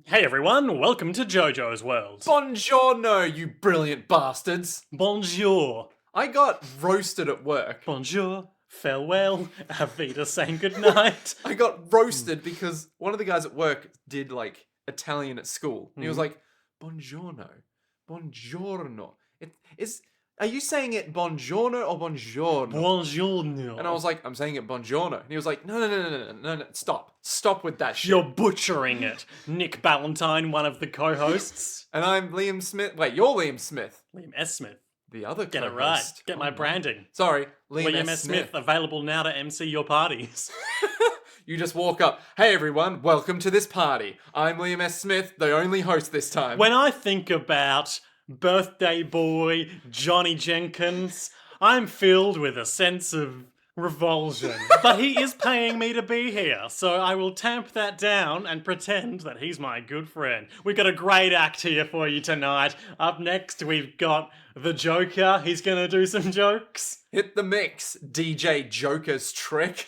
Hey everyone, welcome to Jojo's World. Buongiorno, you brilliant bastards. Bonjour. I got roasted at work. Bonjour. Farewell. Avida saying goodnight. I got roasted because one of the guys at work did like Italian at school. And he was like, buongiorno. Buongiorno. Are you saying it buongiorno or buongiorno? Buongiorno. And I was like, I'm saying it buongiorno. And he was like, no, stop. Stop with that shit. You're butchering it. Nick Ballantyne, one of the co-hosts. And I'm Liam Smith. Wait, you're Liam Smith. Liam S. Smith. The other Get co-host. it right. Get my branding. Sorry, Liam S. Smith, available now to MC your parties. You just walk up, hey everyone, welcome to this party. I'm Liam S. Smith, the only host this time. When I think about birthday boy Johnny Jenkins, I'm filled with a sense of revulsion. But he is paying me to be here, so I will tamp that down and pretend that he's my good friend. We've got a great act here for you tonight. Up next, we've got the Joker. He's gonna do some jokes. Hit the mix, DJ Joker's trick.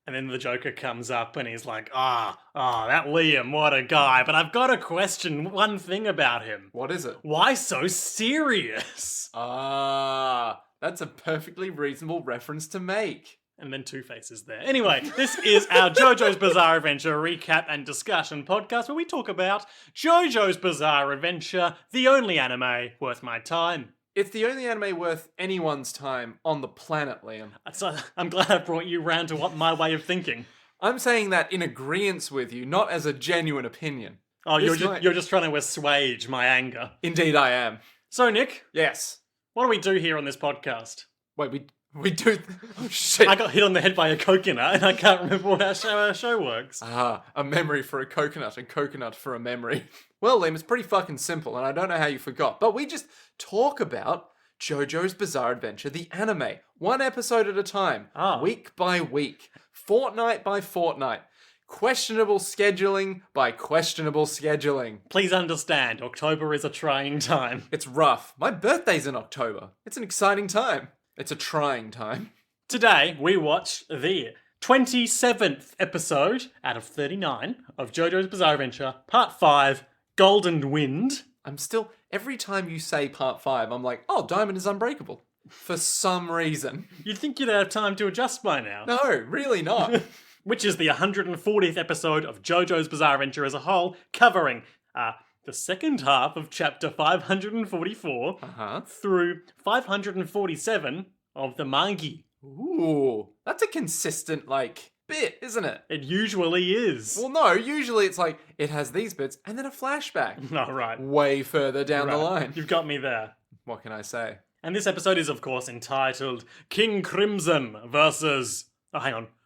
And then the Joker comes up and he's like, that Liam, what a guy. But I've got to question one thing about him. What is it? Why so serious? That's a perfectly reasonable reference to make. And then Two-Face is there. Anyway, this is our JoJo's Bizarre Adventure recap and discussion podcast where we talk about JoJo's Bizarre Adventure, the only anime worth my time. It's the only anime worth anyone's time on the planet, Liam. So I'm glad I brought you round to what my way of thinking. I'm saying that in agreeance with you, not as a genuine opinion. Oh, you're just trying to assuage my anger. Indeed I am. So, Nick, Yes. what do we do here on this podcast? Wait, we do... Oh, shit. I got hit on the head by a coconut and I can't remember what our show works. A memory for a coconut and coconut for a memory. Well, Liam, it's pretty fucking simple, and I don't know how you forgot, but we just talk about JoJo's Bizarre Adventure, the anime, one episode at a time, week by week, fortnight by fortnight, questionable scheduling by questionable scheduling. Please understand, October is a trying time. It's rough. My birthday's in October. It's an exciting time. It's a trying time. Today, we watch the 27th episode out of 39 of JoJo's Bizarre Adventure, Part 5, Golden Wind. Every time you say part 5, I'm like, oh, Diamond is unbreakable. For some reason. You'd think you'd have time to adjust by now. No, really not. Which is the 140th episode of JoJo's Bizarre Adventure as a whole, covering the second half of chapter 544 through 547 of the mangi. Ooh, that's a consistent, bit, isn't it? It usually is. Well, no, usually it's like, it has these bits, and then a flashback. Oh, right. Way further down the line. You've got me there. What can I say? And this episode is, of course, entitled King Crimson versus...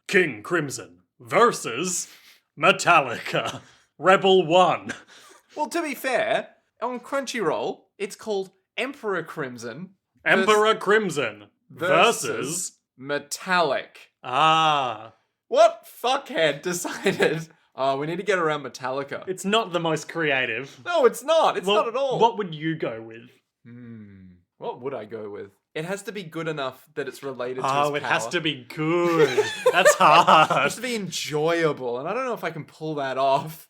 King Crimson versus Metallica. Rebel 1. Well, to be fair, on Crunchyroll, it's called Emperor Crimson. Emperor Crimson versus Metallic. What fuckhead decided, we need to get around Metallica? It's not the most creative. No, it's not. It's not at all. What would you go with? What would I go with? It has to be good enough that it's related to his Oh, it power. has to be good. That's hard. It has to be enjoyable, and I don't know if I can pull that off.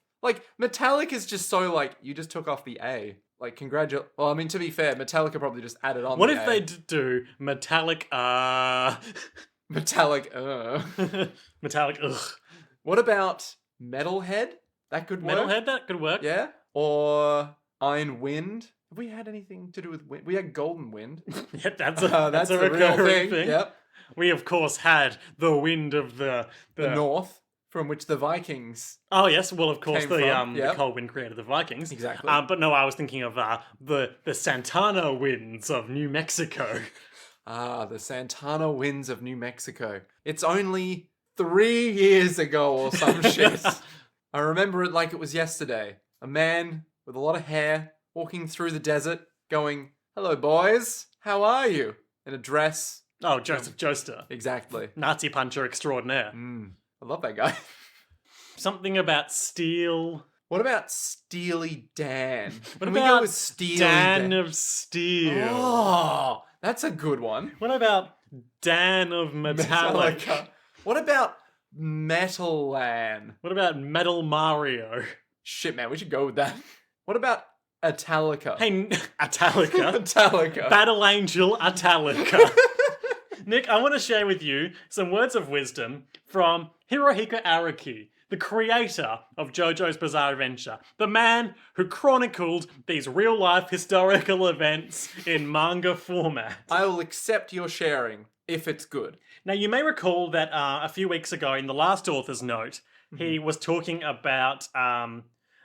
Metallic is just so, you just took off the A. Well, I mean, to be fair, Metallica probably just added on What the if A. they do metallic, Metallic, Metallic, ugh. What about Metalhead? That could work. Metalhead, that could work. Yeah? Or Iron Wind? Have we had anything to do with wind? We had Golden Wind. Yeah, that's a the real recurring thing. Yep. We, of course, had the wind of the North, from which the Vikings... Oh, yes. Well, of course, the Yep. cold wind created the Vikings. Exactly. But no, I was thinking of the Santana winds of New Mexico. The Santana winds of New Mexico. It's only 3 years ago or some shit. I remember it like it was yesterday. A man with a lot of hair walking through the desert going, hello, boys. How are you? In a dress. Oh, Joseph Joestar. Exactly. Nazi puncher extraordinaire. I love that guy. Something about steel. What about Steely Dan? What Can we about go with Steely Dan of Steel? Oh, that's a good one. What about Dan of Metallica? What about Metal Lan? What about Metal Mario? Shit, man, we should go with that. What about Metallica? Hey, Metallica. Metallica. Battle Angel Metallica. Nick, I want to share with you some words of wisdom from Hirohiko Araki, the creator of JoJo's Bizarre Adventure, the man who chronicled these real-life historical events in manga format. I will accept your sharing if it's good. Now, you may recall that a few weeks ago in the last author's note, he was talking about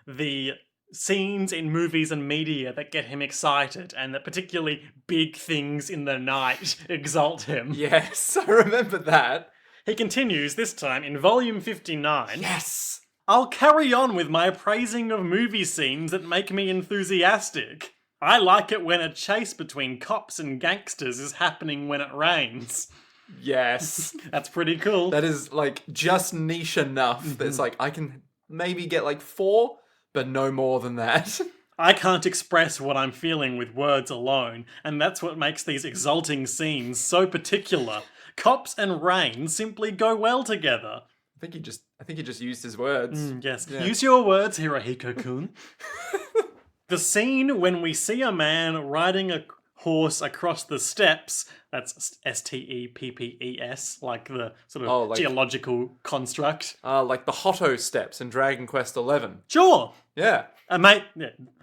the scenes in movies and media that get him excited and that particularly big things in the night exalt him. Yes, I remember that. He continues this time in volume 59. Yes! I'll carry on with my praising of movie scenes that make me enthusiastic. I like it when a chase between cops and gangsters is happening when it rains. Yes. That's pretty cool. That is, like, just niche enough. That's like, I can maybe get, like, 4, but no more than that. I can't express what I'm feeling with words alone, and that's what makes these exulting scenes so particular. Cops and rain simply go well together. I think he just used his words. Yes. Yeah. Use your words, Hirohiko-kun. The scene when we see a man riding a horse across the steppes, that's S-T-E-P-P-E-S, like the sort of geological construct. Like the Hotto steps in Dragon Quest XI. Sure. Yeah. Mate,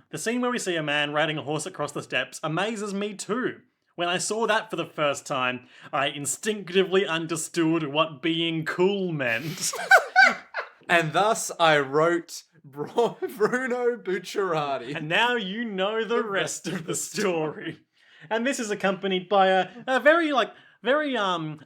the scene where we see a man riding a horse across the steppes amazes me too. When I saw that for the first time, I instinctively understood what being cool meant. And thus I wrote Bruno Bucciarati. And now you know the rest of the story. And this is accompanied by a very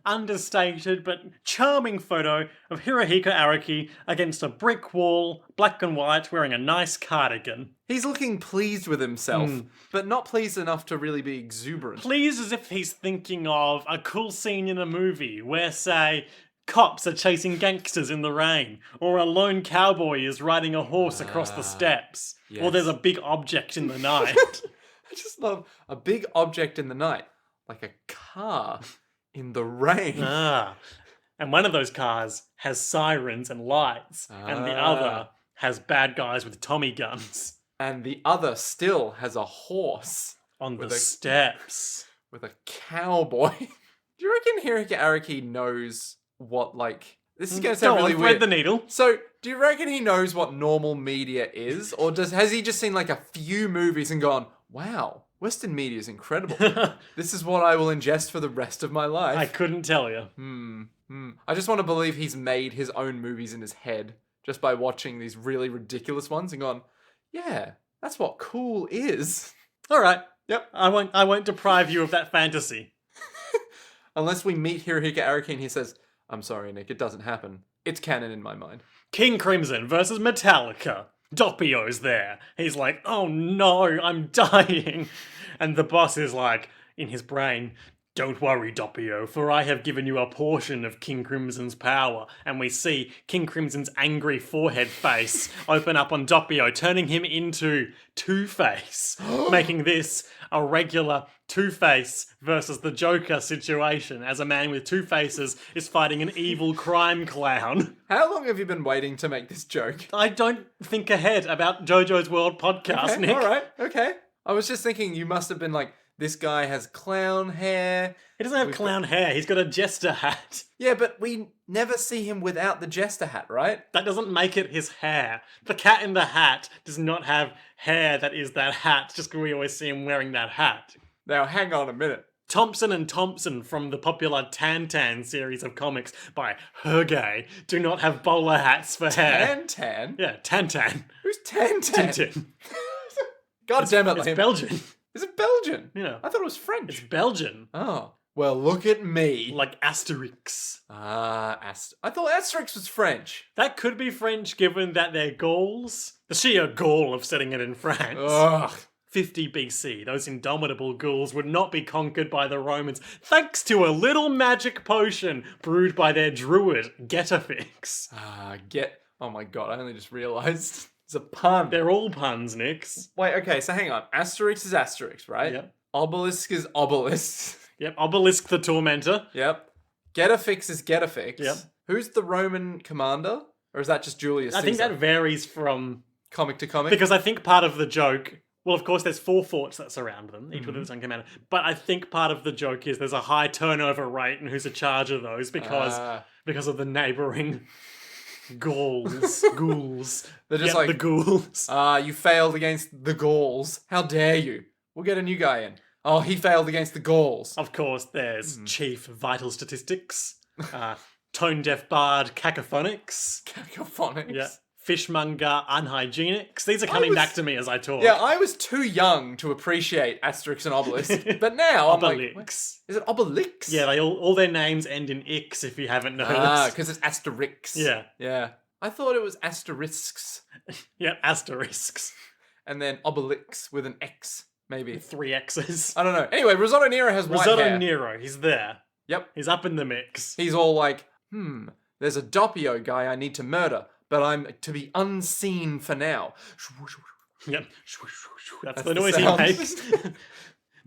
understated but charming photo of Hirohiko Araki against a brick wall, black and white, wearing a nice cardigan. He's looking pleased with himself, but not pleased enough to really be exuberant. Pleased as if he's thinking of a cool scene in a movie where, say, cops are chasing gangsters in the rain, or a lone cowboy is riding a horse across the steppes, or there's a big object in the night. I just love a big object in the night, like a car in the rain. And one of those cars has sirens and lights, and the other has bad guys with Tommy guns. And the other still has a horse. On the steps. With a cowboy. Do you reckon Hirohiko Araki knows what, like... This is going to sound really weird. Thread the needle. So, do you reckon he knows what normal media is? Or has he just seen, like, a few movies and gone, wow, Western media is incredible. This is what I will ingest for the rest of my life. I couldn't tell you. I just want to believe he's made his own movies in his head just by watching these really ridiculous ones and gone, yeah, that's what cool is. All right. Yep. I won't deprive you of that fantasy. Unless we meet Hirohiko Araki and he says, I'm sorry, Nick, it doesn't happen. It's canon in my mind. King Crimson versus Metallica. Doppio's there. He's like, oh no, I'm dying. And the boss is like, in his brain, don't worry, Doppio, for I have given you a portion of King Crimson's power. And we see King Crimson's angry forehead face open up on Doppio, turning him into Two-Face, making this a regular Two-Face versus the Joker situation, as a man with two faces is fighting an evil crime clown. How long have you been waiting to make this joke? I don't think ahead about JoJo's World podcast, Okay, Nick. alright, okay. I was just thinking you must have been like, this guy has clown hair. He doesn't have clown hair, he's got a jester hat. Yeah, but we never see him without the jester hat, right? That doesn't make it his hair. The cat in the hat does not have hair that is that hat, just because we always see him wearing that hat. Now, hang on a minute. Thompson and Thompson from the popular Tan series of comics by Hergé do not have bowler hats for hair. Tan? Yeah, Tan. Who's Tan? Tintin. God damn it, It's Liam. Belgian. Is it Belgian? Yeah. I thought it was French. It's Belgian. Oh. Well, look at me. Like Asterix. I thought Asterix was French. That could be French given that they're Gauls. The sheer gall of setting it in France. Ugh. 50 BC, those indomitable ghouls would not be conquered by the Romans thanks to a little magic potion brewed by their druid, Getafix. Oh my god, I only just realised. It's a pun. They're all puns, Nix. Wait, okay, so hang on. Asterix is Asterix, right? Yep. Obelisk is Obelisk. Yep, Obelisk the Tormentor. Yep. Getafix is Getafix. Yep. Who's the Roman commander? Or is that just Julius Caesar? I think that varies from Comic to comic. Because I think part of the joke, well, of course, there's 4 forts that surround them, each with its own commander. But I think part of the joke is there's a high turnover rate and who's in charge of those because of the neighboring ghouls. They're just Yeah, like the ghouls. you failed against the Gauls. How dare you? We'll get a new guy in. Oh, he failed against the Gauls. Of course, there's Chief Vital Statistics, Tone Deaf Bard Cacophonics. Cacophonics. Yeah. Fishmonger Unhygienics. These are coming back to me as I talk. Yeah, I was too young to appreciate Asterix and Obelix, but now I'm like, what? Obelix. Is it Obelix? Yeah, they all their names end in X if you haven't noticed. Because it's Asterix. Yeah. Yeah. I thought it was Asterisks, Yeah, asterisks. and then Obelix with an X, maybe. 3 X's. I don't know. Anyway, Risotto Nero has white Risotto hair. Nero, he's there. Yep. He's up in the mix. He's all like, there's a Doppio guy I need to murder, but I'm to be unseen for now. Yep. That's the the noise he sound. makes.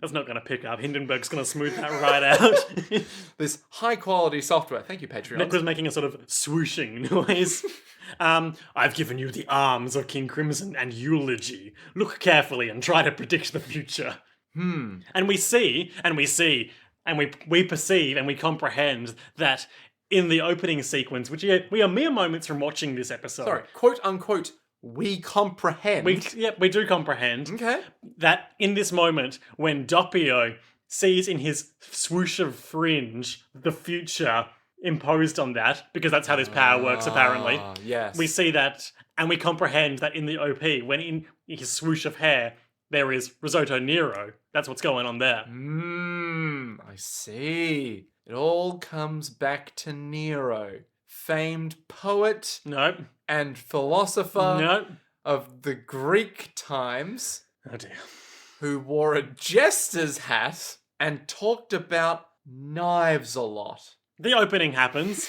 That's not going to pick up. Hindenburg's going to smooth that right out. This high quality software. Thank you, Patreon. Nick was making a sort of swooshing noise. I've given you the arms of King Crimson and eulogy. Look carefully and try to predict the future. And we see, and we perceive, and we comprehend that in the opening sequence, which we are mere moments from watching this episode. Sorry, quote unquote, we comprehend. We do comprehend Okay. that in this moment, when Doppio sees in his swoosh of fringe the future imposed on that, because that's how this power works apparently. Yes. We see that, and we comprehend that in the OP, when in his swoosh of hair, there is Risotto Nero. That's what's going on there. I see. It all comes back to Nero, famed poet Nope. and philosopher Nope. of the Greek times, Oh dear. who wore a jester's hat and talked about knives a lot. The opening happens.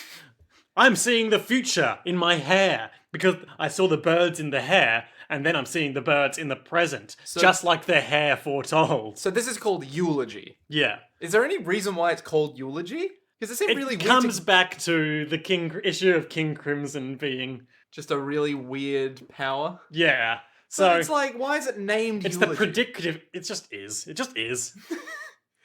I'm seeing the future in my hair because I saw the birds in the hair, and then I'm seeing the birds in the present, just like the hair foretold. So this is called eulogy. Yeah. Is there any reason why it's called eulogy? Because it seemed really It weird. comes back to the issue of King Crimson being, Just a really weird power. yeah. So So it's like, why is it named it's eulogy? the predictive. It just is. It just is.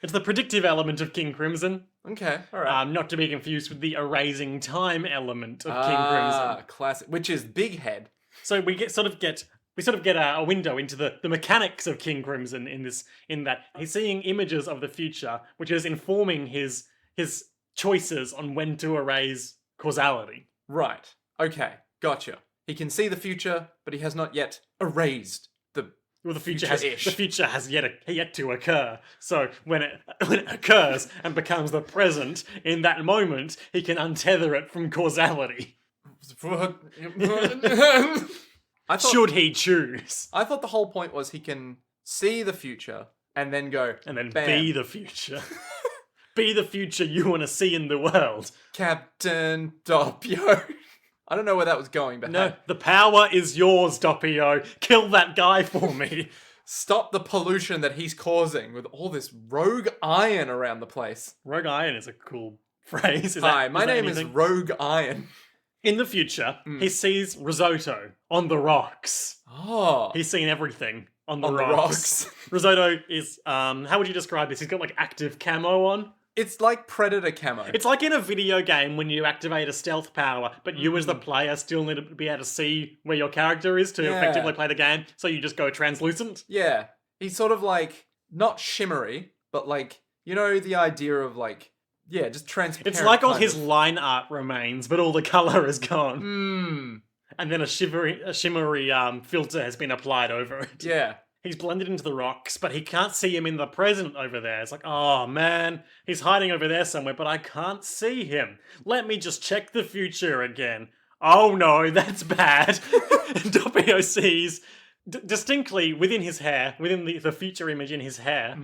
It's the predictive element of King Crimson, Okay, all right. not to be confused with the erasing time element of King Crimson. Classic. Which is Big Head. So we sort of get a window into the mechanics of King Crimson in that he's seeing images of the future, which is informing his choices on when to erase causality. Right. Okay. Gotcha. He can see the future, but he has not yet erased the. Well, the future Future-ish. has yet to occur. So when it occurs and becomes the present, in that moment, he can untether it from causality. I thought, Should he choose? I thought the whole point was he can see the future and then go And then bam, be the future. Be the future you want to see in the world. Captain Doppio. I don't know where that was going, but No, hey, the power is yours, Doppio. Kill that guy for me. stop the pollution that he's causing with all this rogue iron around the place. Rogue Iron is a cool phrase. Hi, my name is Rogue Iron. In the future, he sees Risotto on the rocks. Oh, He's seen everything on the on rocks. the rocks. Risotto is, how would you describe this? He's got like active camo on. It's like Predator camo. It's like in a video game when you activate a stealth power, but you as the player still need to be able to see where your character is to Yeah. effectively play the game, so you just go translucent. Yeah, he's sort of like not shimmery, but like you know the idea of like just transparent. It's like all kind his of- line art remains, but all the color is gone. Mm, And then a shimmery filter has been applied over it. yeah. He's blended into the rocks, but he can't see him in the present over there. It's like, oh man, he's hiding over there somewhere, but I can't see him. Let me just check the future again. Oh no, that's bad. Doppio sees distinctly within his hair, within the future image in his hair,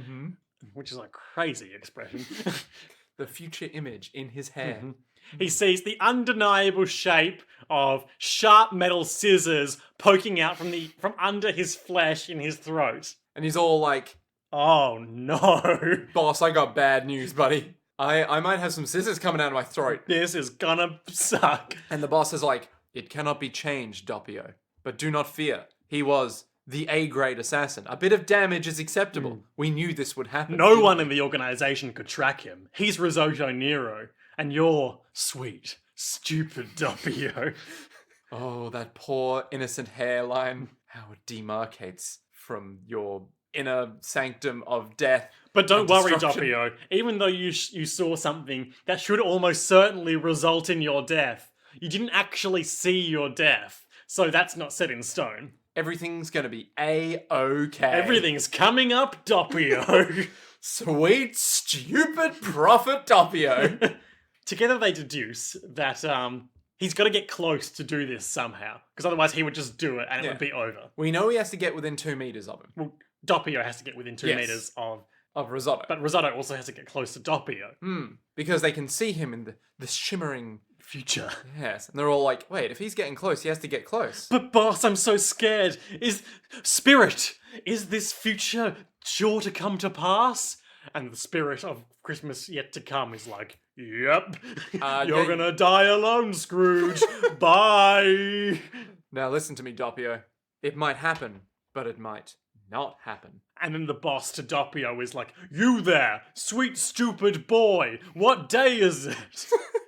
which is a crazy expression. The future image in his hair. He sees the undeniable shape of sharp metal scissors poking out from under his flesh in his throat. And he's all like, Oh no. boss, I got bad news, buddy. I might have some scissors coming out of my throat. This is gonna suck. And the boss is like, it cannot be changed, Doppio. But do not fear. he was the A-grade assassin. A bit of damage is acceptable. We knew this would happen. No one in the organization could track him. He's Risotto Nero, and you're sweet, stupid Doppio. Oh, that poor innocent hairline. How it demarcates from your inner sanctum of death. But don't and worry, destruction. Doppio. Even though you saw something that should almost certainly result in your death, you didn't actually see your death. So that's not set in stone. Everything's gonna be A-okay. Everything's coming up, Doppio. Sweet, stupid prophet Doppio. Together they deduce that he's got to get close to do this somehow, because otherwise he would just do it and it would be over. We know he has to get within 2 meters of him. Well, Doppio has to get within 2 Yes. meters Of Risotto. but Risotto also has to get close to Doppio. Because they can see him in the shimmering... Future. Yes. And they're all like, wait, if he's getting close, he has to get close. But boss, I'm so scared. Spirit, is this future sure to come to pass? And the spirit of Christmas yet to come is like, yep, you're gonna die alone, Scrooge. Bye. Now listen to me, Doppio. It might happen, but it might not happen. And then the boss to Doppio is like, you there, sweet stupid boy, what day is it?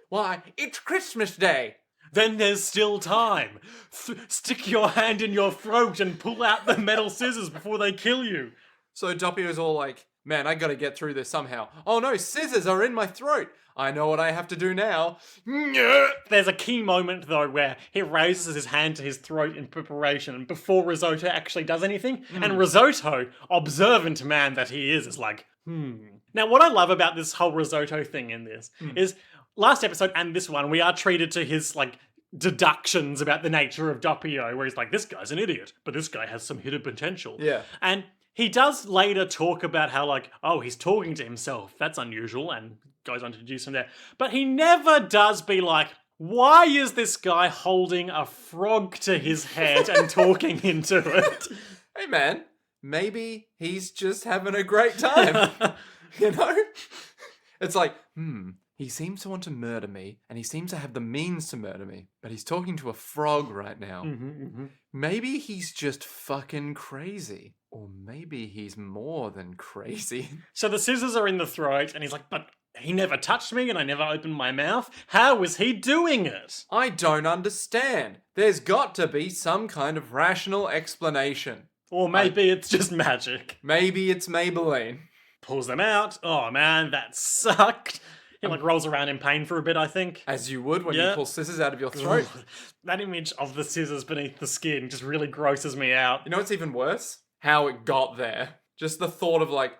Why, it's Christmas Day. Then there's still time. Stick your hand in your throat and pull out the metal scissors before they kill you. So Doppio's all like, man, I gotta get through this somehow. Oh no, scissors are in my throat. I know what I have to do now. There's a key moment, though, where he raises his hand to his throat in preparation before Risotto actually does anything. And Risotto, observant man that he is like, Now, what I love about this whole Risotto thing in this is last episode and this one, we are treated to his, like, deductions about the nature of Doppio, where he's like, this guy's an idiot, but this guy has some hidden potential. Yeah. And he does later talk about how, like, oh, he's talking to himself. That's unusual, and goes on to introduce him there. But he never does be like, why is this guy holding a frog to his head and talking into it? Hey man, maybe he's just having a great time. You know? It's like, he seems to want to murder me, and he seems to have the means to murder me, but he's talking to a frog right now. Maybe he's just fucking crazy. Or maybe he's more than crazy. So the scissors are in the throat, and he's like, but he never touched me, and I never opened my mouth. How was he doing it? I don't understand. There's got to be some kind of rational explanation. Or maybe it's just magic. Maybe it's Maybelline. Pulls them out. Oh man, that sucked. He like rolls around in pain for a bit, I think. As you would when you Yeah. pull scissors out of your throat. That image of the scissors beneath the skin just really grosses me out. You know what's even worse? How it got there. Just the thought of like,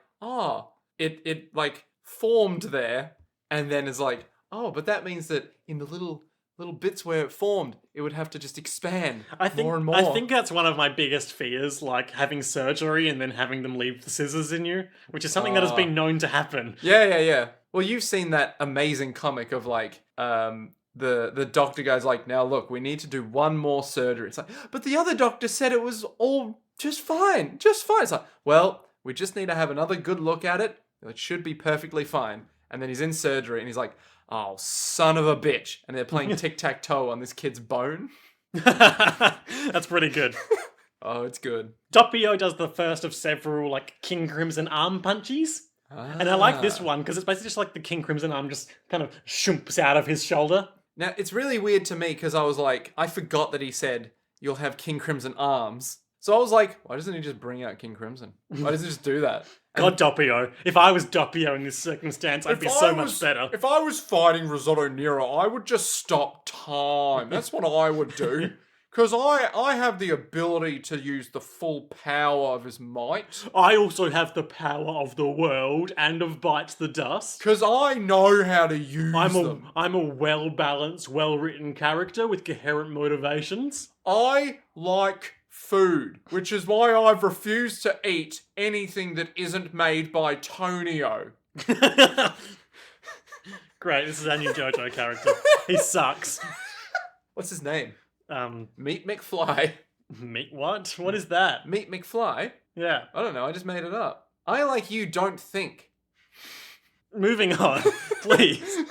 it like formed there, and then is like, oh, but that means that in the little bits where it formed, it would have to just expand more and more. I think that's one of my biggest fears, like having surgery and then having them leave the scissors in you, which is something that has been known to happen. Yeah. Well, you've seen that amazing comic of like, the doctor guy's like, now look, we need to do one more surgery. It's like, but the other doctor said it was all just fine. It's like, well, we just need to have another good look at it. It should be perfectly fine. And then he's in surgery and he's like, oh, son of a bitch. And they're playing tic-tac-toe on this kid's bone. That's pretty good. Oh, it's good. Doppio does the first of several, like, King Crimson arm punches. And I like this one, because it's basically just like the King Crimson arm just kind of shoomps out of his shoulder. Now, it's really weird to me, because I was like, I forgot that he said, you'll have King Crimson arms. So I was like, why doesn't he just bring out King Crimson? Why doesn't he just do that? God, Doppio. If I was Doppio in this circumstance, I'd be so much better. If I was fighting Risotto Nero, I would just stop time. That's what I would do. Because I have the ability to use the full power of his might. I also have the power of the world and of Bites the Dust. Because I know how to use them. I'm a well-balanced, well-written character with coherent motivations. I like food, which is why I've refused to eat anything that isn't made by Tonio. Great, this is our new Jojo character. He sucks. What's his name? Meat Meat McFly. what? What is that? Meat McFly? Yeah. I don't know, I just made it up. I, like you, don't think. Moving on, please.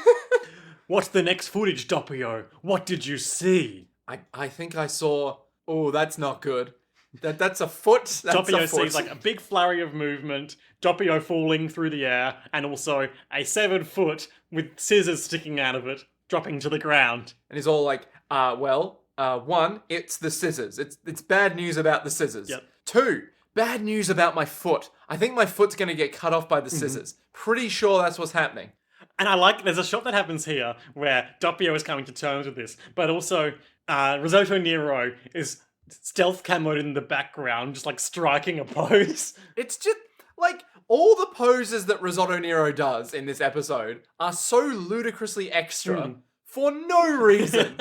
What's the next footage, Doppio? What did you see? I think I saw... Oh, that's not good. That's a foot. That's Doppio a foot. sees like a big flurry of movement, Doppio falling through the air, and also a severed foot with scissors sticking out of it, dropping to the ground. And he's all like, one, it's the scissors. It's bad news about the scissors. Yep. 2, bad news about my foot. I think my foot's gonna get cut off by the scissors. Pretty sure that's what's happening. And there's a shot that happens here where Doppio is coming to terms with this, but also Risotto Nero is stealth camoed in the background, just like striking a pose. It's just like all the poses that Risotto Nero does in this episode are so ludicrously extra for no reason.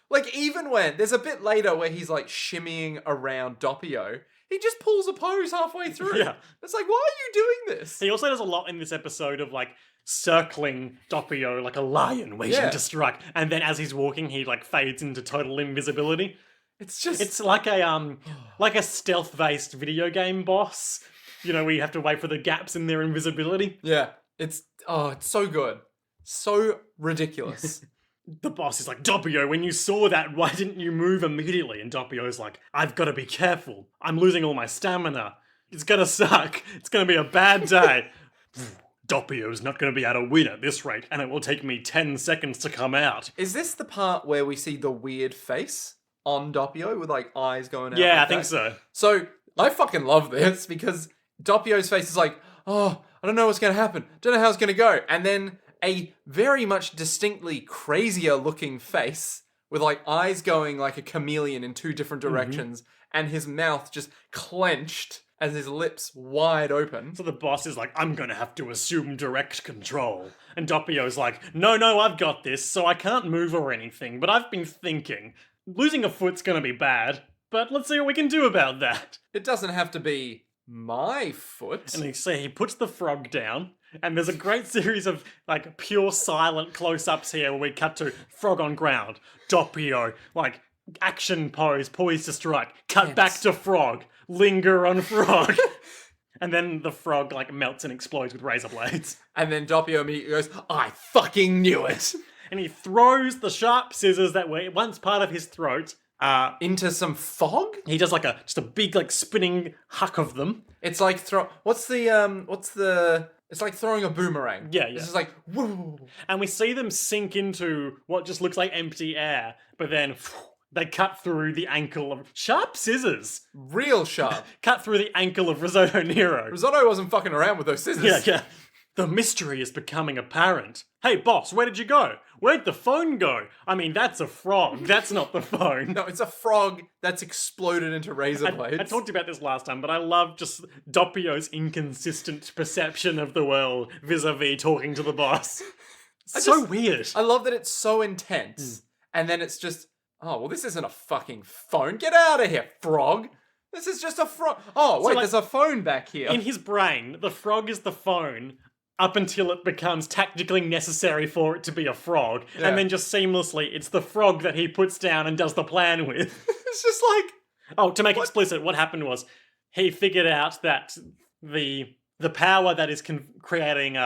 Like, even when there's a bit later where he's like shimmying around Doppio, he just pulls a pose halfway through. Yeah. It's like, why are you doing this? He also does a lot in this episode of like circling Doppio like a lion waiting to strike, and then as he's walking, he like fades into total invisibility. It's like a stealth-based video game boss. You know, where you have to wait for the gaps in their invisibility. Yeah. It's so good. So ridiculous. The boss is like, Doppio, when you saw that, why didn't you move immediately? And Doppio's like, I've got to be careful. I'm losing all my stamina. It's gonna suck. It's gonna be a bad day. Doppio's not gonna be able to win at this rate, and it will take me 10 seconds to come out. Is this the part where we see the weird face on Doppio with like eyes going out? Yeah, like I think that? so. So I fucking love this because Doppio's face is like, oh, I don't know what's going to happen. Don't know how it's going to go. And then a very much distinctly crazier looking face with like eyes going like a chameleon in 2 different directions and his mouth just clenched and his lips wide open. So the boss is like, I'm gonna have to assume direct control. And Doppio's like, no, I've got this, so I can't move or anything, but I've been thinking. Losing a foot's gonna be bad, but let's see what we can do about that. It doesn't have to be my foot. And he puts the frog down, and there's a great series of like pure silent close-ups here where we cut to frog on ground, Doppio, like action pose, poised to strike, cut back to frog, linger on frog. And then the frog like melts and explodes with razor blades. And then Doppio immediately goes, I fucking knew it. And he throws the sharp scissors that were once part of his throat into some fog? He does like just a big like spinning huck of them. It's like it's like throwing a boomerang. Yeah. It's just like, woo. And we see them sink into what just looks like empty air, but then they cut through the ankle of sharp scissors. Real sharp. Cut through the ankle of Risotto Nero. Risotto wasn't fucking around with those scissors. Yeah. The mystery is becoming apparent. Hey, boss, where did you go? Where'd the phone go? I mean, that's a frog. That's not the phone. No, it's a frog that's exploded into razor blades. I talked about this last time, but I love just Doppio's inconsistent perception of the world vis-a-vis talking to the boss. So weird. I love that it's so intense, and then it's just, oh, well, this isn't a fucking phone. Get out of here, frog. This is just a frog. Oh, wait, there's a phone back here. In his brain, the frog is the phone up until it becomes tactically necessary for it to be a frog. Yeah. And then just seamlessly, it's the frog that he puts down and does the plan with. It's just like... Oh, to make explicit, what happened was he figured out that the power that is creating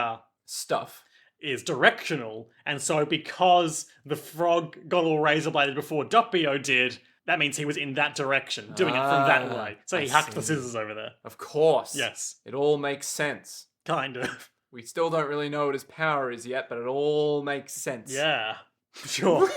stuff is directional. And so because the frog got all razor bladed before Doppio did, that means he was in that direction, doing it from that way. So he hacked the scissors over there. Of course. Yes. It all makes sense. Kind of. We still don't really know what his power is yet, but it all makes sense. Yeah. Sure.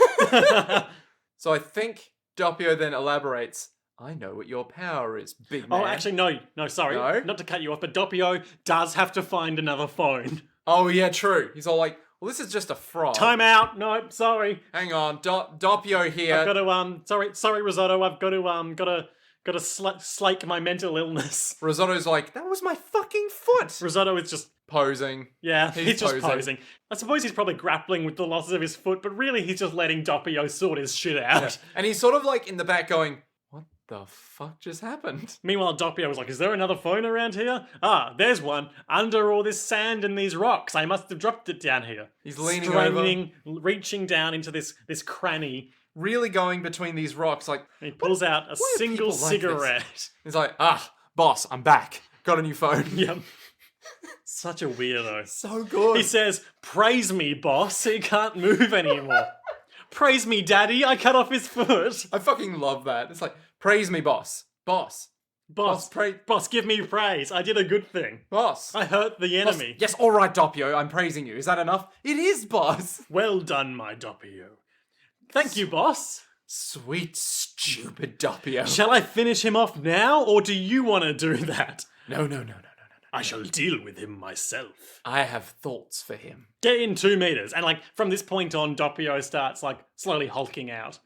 So I think Doppio then elaborates, I know what your power is, big man. Oh, actually, no, sorry. No? Not to cut you off, but Doppio does have to find another phone. Oh, yeah, true. He's all like, well, this is just a frog. Time out. No, sorry. Hang on, Doppio here. I've got to, sorry, Risotto, I've got to slake my mental illness. Risotto's like, that was my fucking foot. Risotto is just posing. Yeah, he's just posing. I suppose he's probably grappling with the loss of his foot, but really he's just letting Doppio sort his shit out. Yeah. And he's sort of like in the back going, what the fuck just happened? Meanwhile, Doppio was like, is there another phone around here? Ah, there's one. Under all this sand and these rocks. I must have dropped it down here. He's leaning over. Reaching down into this cranny. Really going between these rocks, like... And he pulls out a single cigarette. Like he's like, boss, I'm back. Got a new phone. Yep. Such a weirdo. So good. He says, praise me, boss. He can't move anymore. Praise me, daddy. I cut off his foot. I fucking love that. It's like, praise me, boss. Boss, Boss, boss, give me praise. I did a good thing. Boss. I hurt the Boss. enemy. Yes, all right, Doppio. I'm praising you. Is that enough? It is, boss. Well done, my Doppio. Thank you, boss. Sweet, stupid Doppio. Shall I finish him off now, or do you want to do that? No. I shall deal with him myself. I have thoughts for him. Get in 2 meters. And from this point on, Doppio starts slowly hulking out.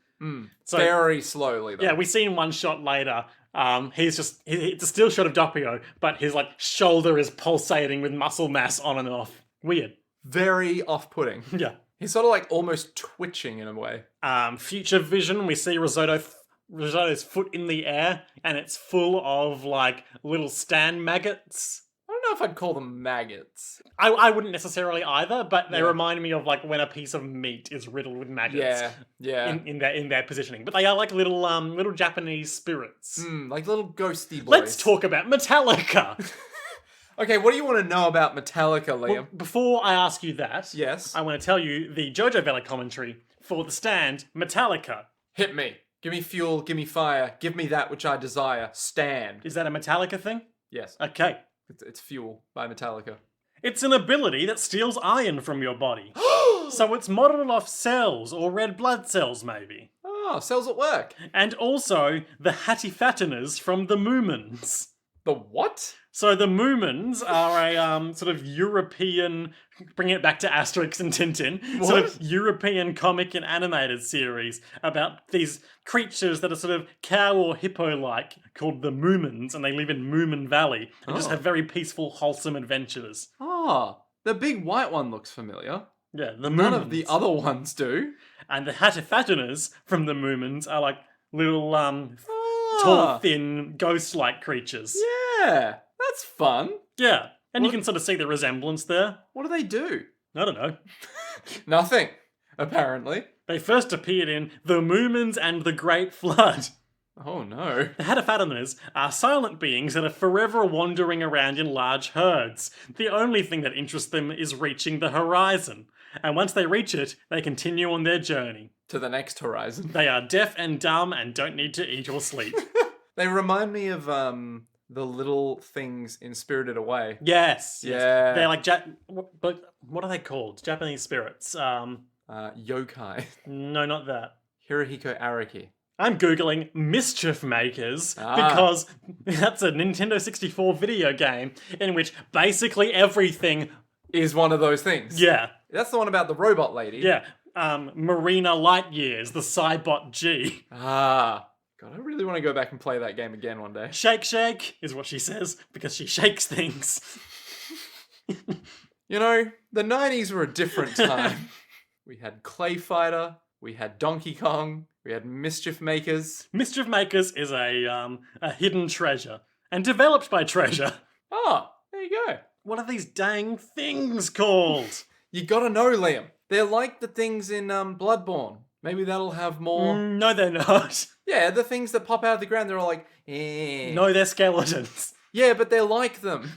So, Very slowly, though. yeah, we see in one shot later, it's a still shot of Doppio, but his shoulder is pulsating with muscle mass on and off. Weird. Very off-putting. Yeah. He's sort of almost twitching in a way. Future vision, we see Risotto's foot in the air, and it's full of little stand maggots. I don't know if I'd call them maggots. I wouldn't necessarily either, but they remind me of when a piece of meat is riddled with maggots. Yeah. In their positioning, but they are little Japanese spirits. Like little ghosty boys. Let's talk about Metallica. Okay, what do you want to know about Metallica, Liam? Well, before I ask you that, Yes. I want to tell you the Jojo Valley commentary for the stand, Metallica. Hit me. Give me fuel, give me fire, give me that which I desire. Stand. Is that a Metallica thing? Yes. Okay. It's Fuel by Metallica. It's an ability that steals iron from your body. So it's modeled off cells, or red blood cells maybe. Oh, cells at work. And also the Hattifatiners from the Moomins. The what? So the Moomins are a sort of European, bringing it back to Asterix and Tintin, sort of European comic and animated series about these creatures that are sort of cow or hippo-like, called the Moomins, and they live in Moomin Valley and just have very peaceful, wholesome adventures. Oh, the big white one looks familiar. Yeah, the None Moomins. of the other ones do. And the Hattifatiners from the Moomins are little, tall, thin, ghost-like creatures. Yeah, that's fun. Yeah, and you can sort of see the resemblance there. What do they do? I don't know. Nothing, apparently. They first appeared in The Moomins and the Great Flood. Oh no. The Hattifatiners are silent beings that are forever wandering around in large herds. The only thing that interests them is reaching the horizon. And once they reach it, they continue on their journey. To the next horizon. They are deaf and dumb and don't need to eat or sleep. They remind me of the little things in Spirited Away. Yes. Yeah. They're but what are they called? Japanese spirits. Yokai. No, not that. Hirohiko Araki. I'm Googling Mischief Makers because that's a Nintendo 64 video game in which basically everything Is one of those things. Yeah. That's the one about the robot lady. Yeah. Marina Lightyears, the Cybot G. Ah. God, I really want to go back and play that game again one day. Shake, shake is what she says because she shakes things. You know, the 90s were a different time. We had Clay Fighter, we had Donkey Kong, we had Mischief Makers. Mischief Makers is a hidden treasure and developed by Treasure. Oh, there you go. What are these dang things called? You gotta know, Liam. They're like the things in Bloodborne. Maybe that'll have more... No, they're not. Yeah, the things that pop out of the ground, they're all like, eh. No, they're skeletons. Yeah, but they're like them.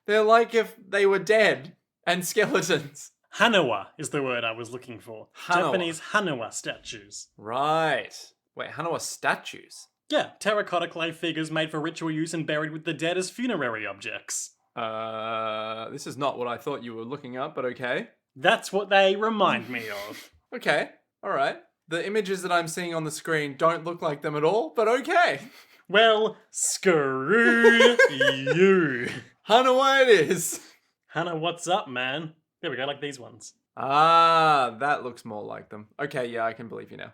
They're like if they were dead and skeletons. Hanawa is the word I was looking for. Hanawa. Japanese Hanawa statues. Right. Wait, Hanawa statues? Yeah, terracotta clay figures made for ritual use and buried with the dead as funerary objects. This is not what I thought you were looking up, but okay. That's what they remind me of. Okay, alright. The images that I'm seeing on the screen don't look like them at all, but okay. Well, screw you. Hanawa it is. Hannah, what's up, man? There we go, like these ones. Ah, that looks more like them. Okay, yeah, I can believe you now.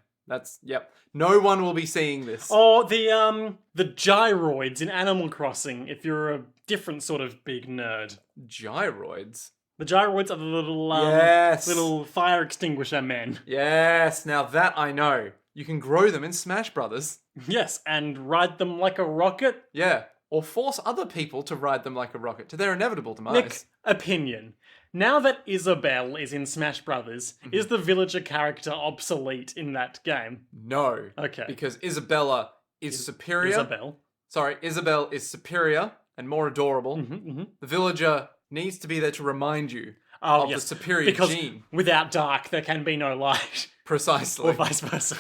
Yep. No one will be seeing this. Or the gyroids in Animal Crossing, if you're a different sort of big nerd. Gyroids? The gyroids are the little, Yes. little fire extinguisher men. Yes, now that I know. You can grow them in Smash Brothers. Yes, and ride them like a rocket. Yeah, or force other people to ride them like a rocket to their inevitable demise. Nick, opinion. Now that Isabelle is in Smash Brothers, is the villager character obsolete in that game? No. Okay. Because Isabella is superior. Isabelle. Sorry, Isabelle is superior and more adorable. The villager needs to be there to remind you of the superior because gene. Without dark, there can be no light. Precisely. Or vice versa.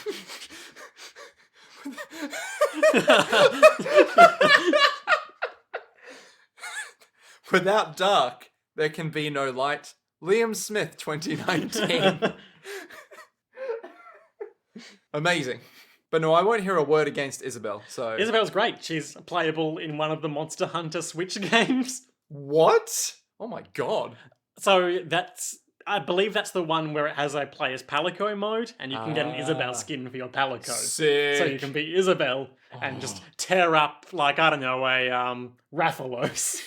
Without dark, there can be no light. Liam Smith, 2019. Amazing. But no, I won't hear a word against Isabel, so... Isabel's great. She's playable in one of the Monster Hunter Switch games. What? Oh my god. So I believe that's the one where it has a play as Palico mode, and you can get an Isabel skin for your Palico. Sick. So you can be Isabel and just tear up, like, I don't know, a Rathalos.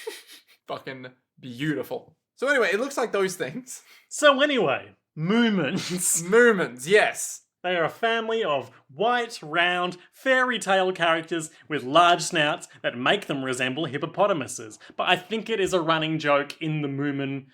Fucking beautiful. So anyway, it looks like those things. So anyway, Moomins. Moomins, yes. They are a family of white, round, fairy tale characters with large snouts that make them resemble hippopotamuses. But I think it is a running joke in the Moomin,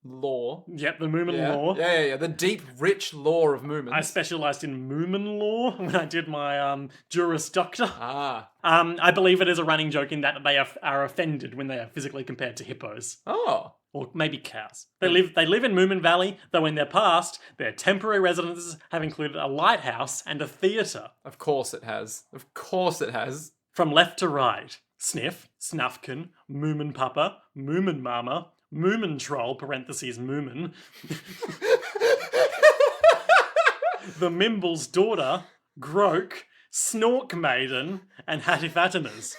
Lore. the Moomin lore. Yeah. The deep, rich lore of Moomins. I specialised in Moomin lore when I did my Juris Doctor. Ah. I believe it is a running joke in that they are offended when they are physically compared to hippos. Oh. Or maybe cows. They live in Moomin Valley, though in their past, their temporary residences have included a lighthouse and a theatre. Of course it has. Of course it has. From left to right, Sniff, Snufkin, Moomin Papa, Moomin Mama, Moomin Troll, parentheses Moomin, the Mimble's daughter, Groke, Snork Maiden, and Hattifatinas.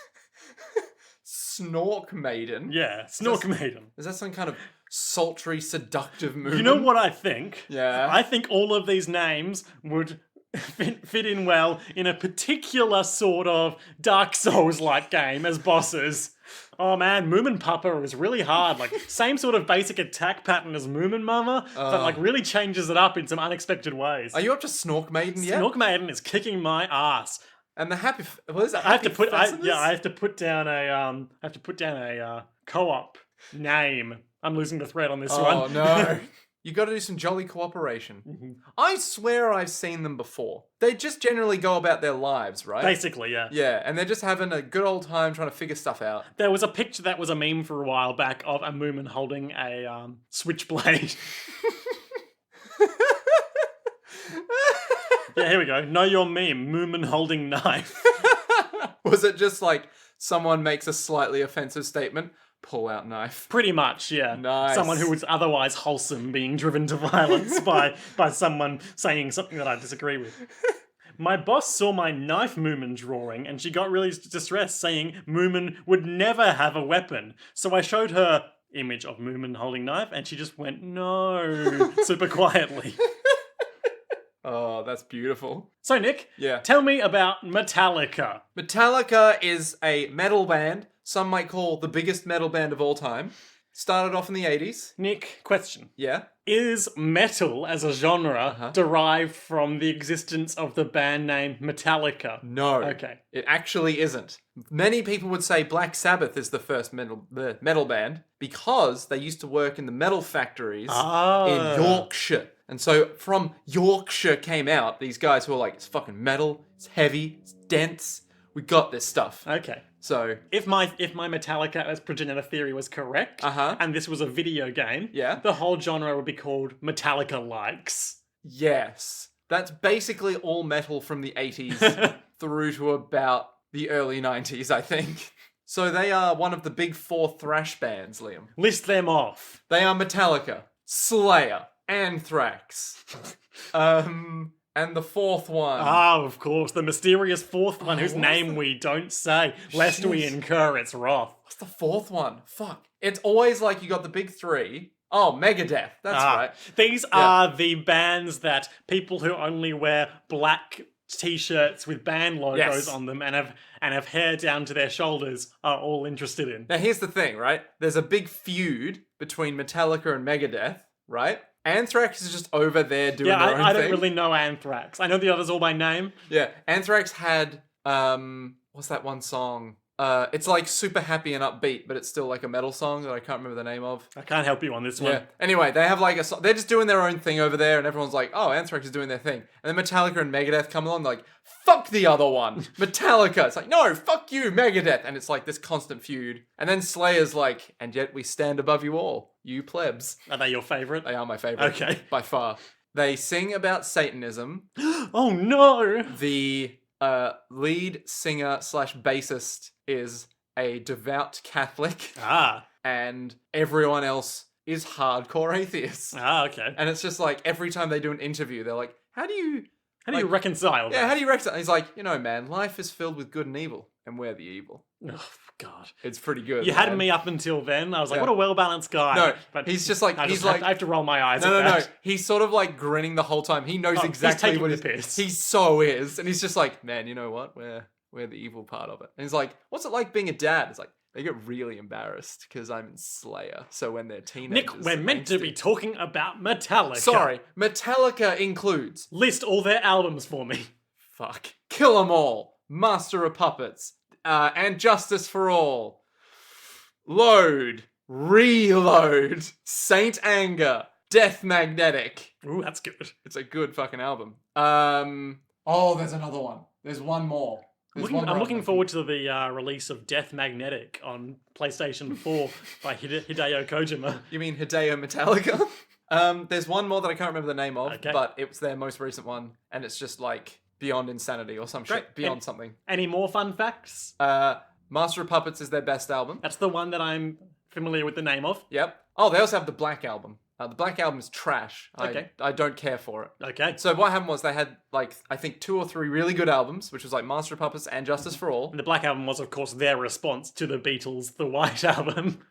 Snork Maiden? Yeah, Snork Maiden. Is that some kind of sultry, seductive Moomin? You know what I think? Yeah. I think all of these names would fit in well in a particular sort of Dark Souls-like game as bosses. Oh man, Moomin Papa is really hard. Like, same sort of basic attack pattern as Moomin Mama, but like really changes it up in some unexpected ways. Are you up to Snork Maiden yet? Snork Maiden is kicking my ass. And the happy... What is that? I have to put down a co-op name. I'm losing the thread on this one. Oh no. You got to do some jolly cooperation. Mm-hmm. I swear I've seen them before. They just generally go about their lives, right? Basically, yeah. Yeah, and they're just having a good old time trying to figure stuff out. There was a picture that was a meme for a while back of a Moomin holding a switchblade. Yeah, here we go. Know your meme, Moomin holding knife. Was it just like someone makes a slightly offensive statement, pull out knife? Pretty much, yeah. Nice. Someone who was otherwise wholesome being driven to violence by someone saying something that I disagree with. My boss saw my knife Moomin drawing and she got really distressed, saying Moomin would never have a weapon. So I showed her image of Moomin holding knife and she just went, no, super quietly. Oh, that's beautiful. So Nick, Yeah. tell me about Metallica. Metallica is a metal band, some might call the biggest metal band of all time. Started off in the 80s. Nick, question. Yeah. Is metal as a genre derived from the existence of the band name Metallica? No. Okay. It actually isn't. Many people would say Black Sabbath is the first metal band because they used to work in the metal factories in Yorkshire. And so from Yorkshire came out these guys who were like, it's fucking metal, it's heavy, it's dense, we got this stuff. Okay. So If my Metallica as progenitor theory was correct, and this was a video game, Yeah. the whole genre would be called Metallica Likes. yes, that's basically all metal from the 80s through to about the early 90s, I think. So they are one of the big four thrash bands, Liam. List them off. They are Metallica, Slayer, Anthrax, and the fourth one. Ah, of course, the mysterious fourth one whose name we don't say, lest we incur its wrath. What's the fourth one? Fuck. It's always like you got the big three. Oh, Megadeth. That's right. These are the bands that people who only wear black t-shirts with band logos on them and have hair down to their shoulders are all interested in. Now here's the thing, right? There's a big feud between Metallica and Megadeth, right? Anthrax is just over there doing their own thing. I don't really know Anthrax. I know the others all by name. Yeah, Anthrax had what's that one song? It's like super happy and upbeat, but it's still like a metal song that I can't remember the name of. I can't help you on this one. Yeah. Anyway, they have like they're just doing their own thing over there, and everyone's like, "Oh, Anthrax is doing their thing." And then Metallica and Megadeth come along, like, "Fuck the other one, Metallica." It's like, "No, fuck you, Megadeth," and it's like this constant feud. And then Slayer's like, "And yet we stand above you all, you plebs." Are they your favourite? They are my favorite, Okay. by far. They sing about Satanism, Oh no! the lead singer / bassist is a devout Catholic, Ah. and everyone else is hardcore atheists. Ah, okay. And it's just like every time they do an interview, they're like, how do you reconcile that? Yeah, how do you reconcile? He's like, man, life is filled with good and evil, and we're the evil. Oh, God. It's pretty good. You had me up until then. I was like, Yeah. what a well-balanced guy. No, but he's just like, I I have to roll my eyes No, at no, that. no. He's sort of like grinning the whole time. He knows Oh, exactly he's what taking the piss. He so is. And he's just like, man, you know what? We're the evil part of it. And he's like, what's it like being a dad? It's like, they get really embarrassed because I'm in Slayer. So when they're teenagers... Nick, we're meant to be talking about Metallica. Sorry, Metallica includes... List all their albums for me. Fuck. Kill 'Em All. Master of Puppets. And Justice for All. Load. Reload. Saint Anger. Death Magnetic. Ooh, that's good. It's a good fucking album. There's another one. There's one more. I'm looking forward to the release of Death Magnetic on PlayStation 4 by Hideo Kojima. You mean Hideo Metallica? There's one more that I can't remember the name of, Okay. but it was their most recent one, and it's just like Beyond Insanity or some shit. Beyond something. Any more fun facts? Master of Puppets is their best album. That's the one that I'm familiar with the name of. Yep. Oh, they also have the Black Album. The Black Album is trash. Okay. I don't care for it. Okay. So what happened was they had like, I think 2 or 3 really good albums, which was like Master of Puppets and Justice for All. And the Black Album was, of course, their response to the Beatles' The White Album.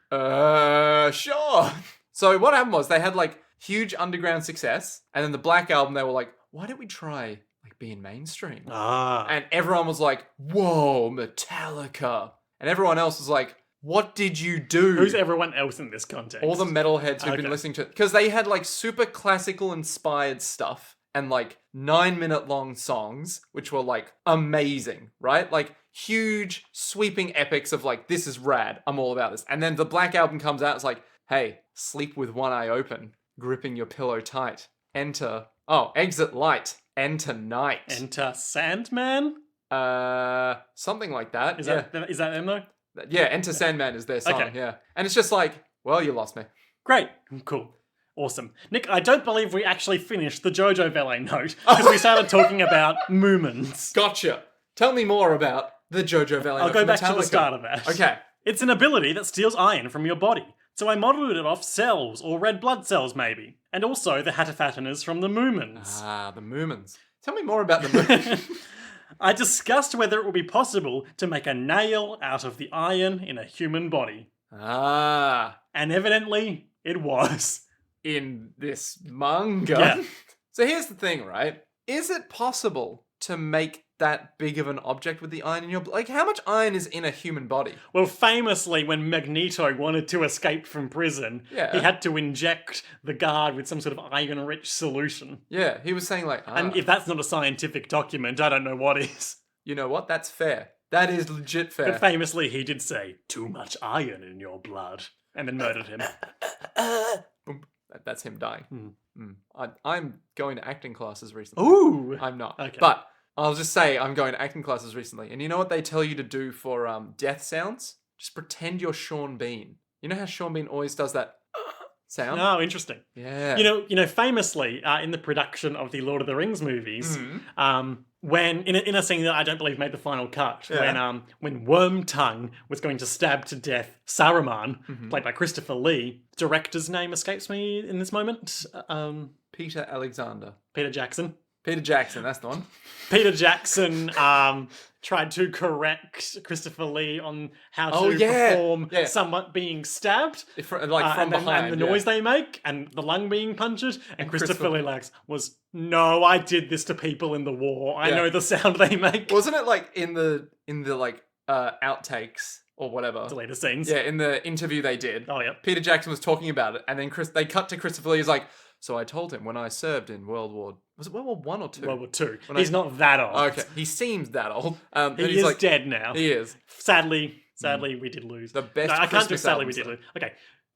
Sure. So what happened was they had like huge underground success, and then the Black Album, they were like, why don't we try like being mainstream? Ah. And everyone was like, whoa, Metallica. And everyone else was like, what did you do? Who's everyone else in this context? All the metalheads who've Okay. been listening to it. Because they had like super classical inspired stuff and like 9-minute long songs, which were like amazing, right? Like huge sweeping epics of like, this is rad. I'm all about this. And then the Black Album comes out. It's like, hey, sleep with one eye open, gripping your pillow tight. Exit light. Enter night. Enter Sandman? Something like that. Is that them though? Yeah, Enter Sandman is their song, Okay. yeah. And it's just like, well, you lost me. Great. Cool. Awesome. Nick, I don't believe we actually finished the Jojo Valet note because we started talking about Moomins. Gotcha. Tell me more about the Jojo Valet. I'll go back to the start of that. Okay. It's an ability that steals iron from your body. So I modelled it off cells, or red blood cells maybe. And also the Hatterfatteners from the Moomins. Ah, the Moomins. Tell me more about the Moomins. I discussed whether it would be possible to make a nail out of the iron in a human body. Ah. And evidently, it was. In this manga. Yeah. So here's the thing, right? Is it possible to make that big of an object with the iron in your... Like, how much iron is in a human body? Well, famously, when Magneto wanted to escape from prison, Yeah. he had to inject the guard with some sort of iron-rich solution. Yeah, he was saying like, And if that's not a scientific document, I don't know what is. you know what? That's fair. That is legit fair. But famously, he did say, too much iron in your blood, and then murdered him. Boom. That's him dying. Hmm. I'm going to acting classes recently. Ooh! I'm not. Okay. But I'll just say I'm going to acting classes recently. And you know what they tell you to do for death sounds? Just pretend you're Sean Bean. You know how Sean Bean always does that sound? Oh, interesting. Yeah. You know, famously, in the production of the Lord of the Rings movies, when in a scene that I don't believe made the final cut, Yeah. when Wormtongue was going to stab to death Saruman, played by Christopher Lee, director's name escapes me in this moment. Peter Alexander. Peter Jackson. Peter Jackson, that's the one. Peter Jackson tried to correct Christopher Lee on how to perform someone being stabbed. From And behind. the noise they make, and the lung being punctured, and Christopher Lee was, no, I did this to people in the war. I know the sound they make. Wasn't it like in the like outtakes or whatever? Deleted scenes. Yeah, in the interview they did. Oh, yeah. Peter Jackson was talking about it, and then they cut to Christopher Lee. He's like, so I told him when I served in World War One or Two? World War Two. He's not that old. Okay, he seems that old. He is dead now. He is. Sadly, we did lose. The best I can't do Christmas sadly albums, we did lose. Okay.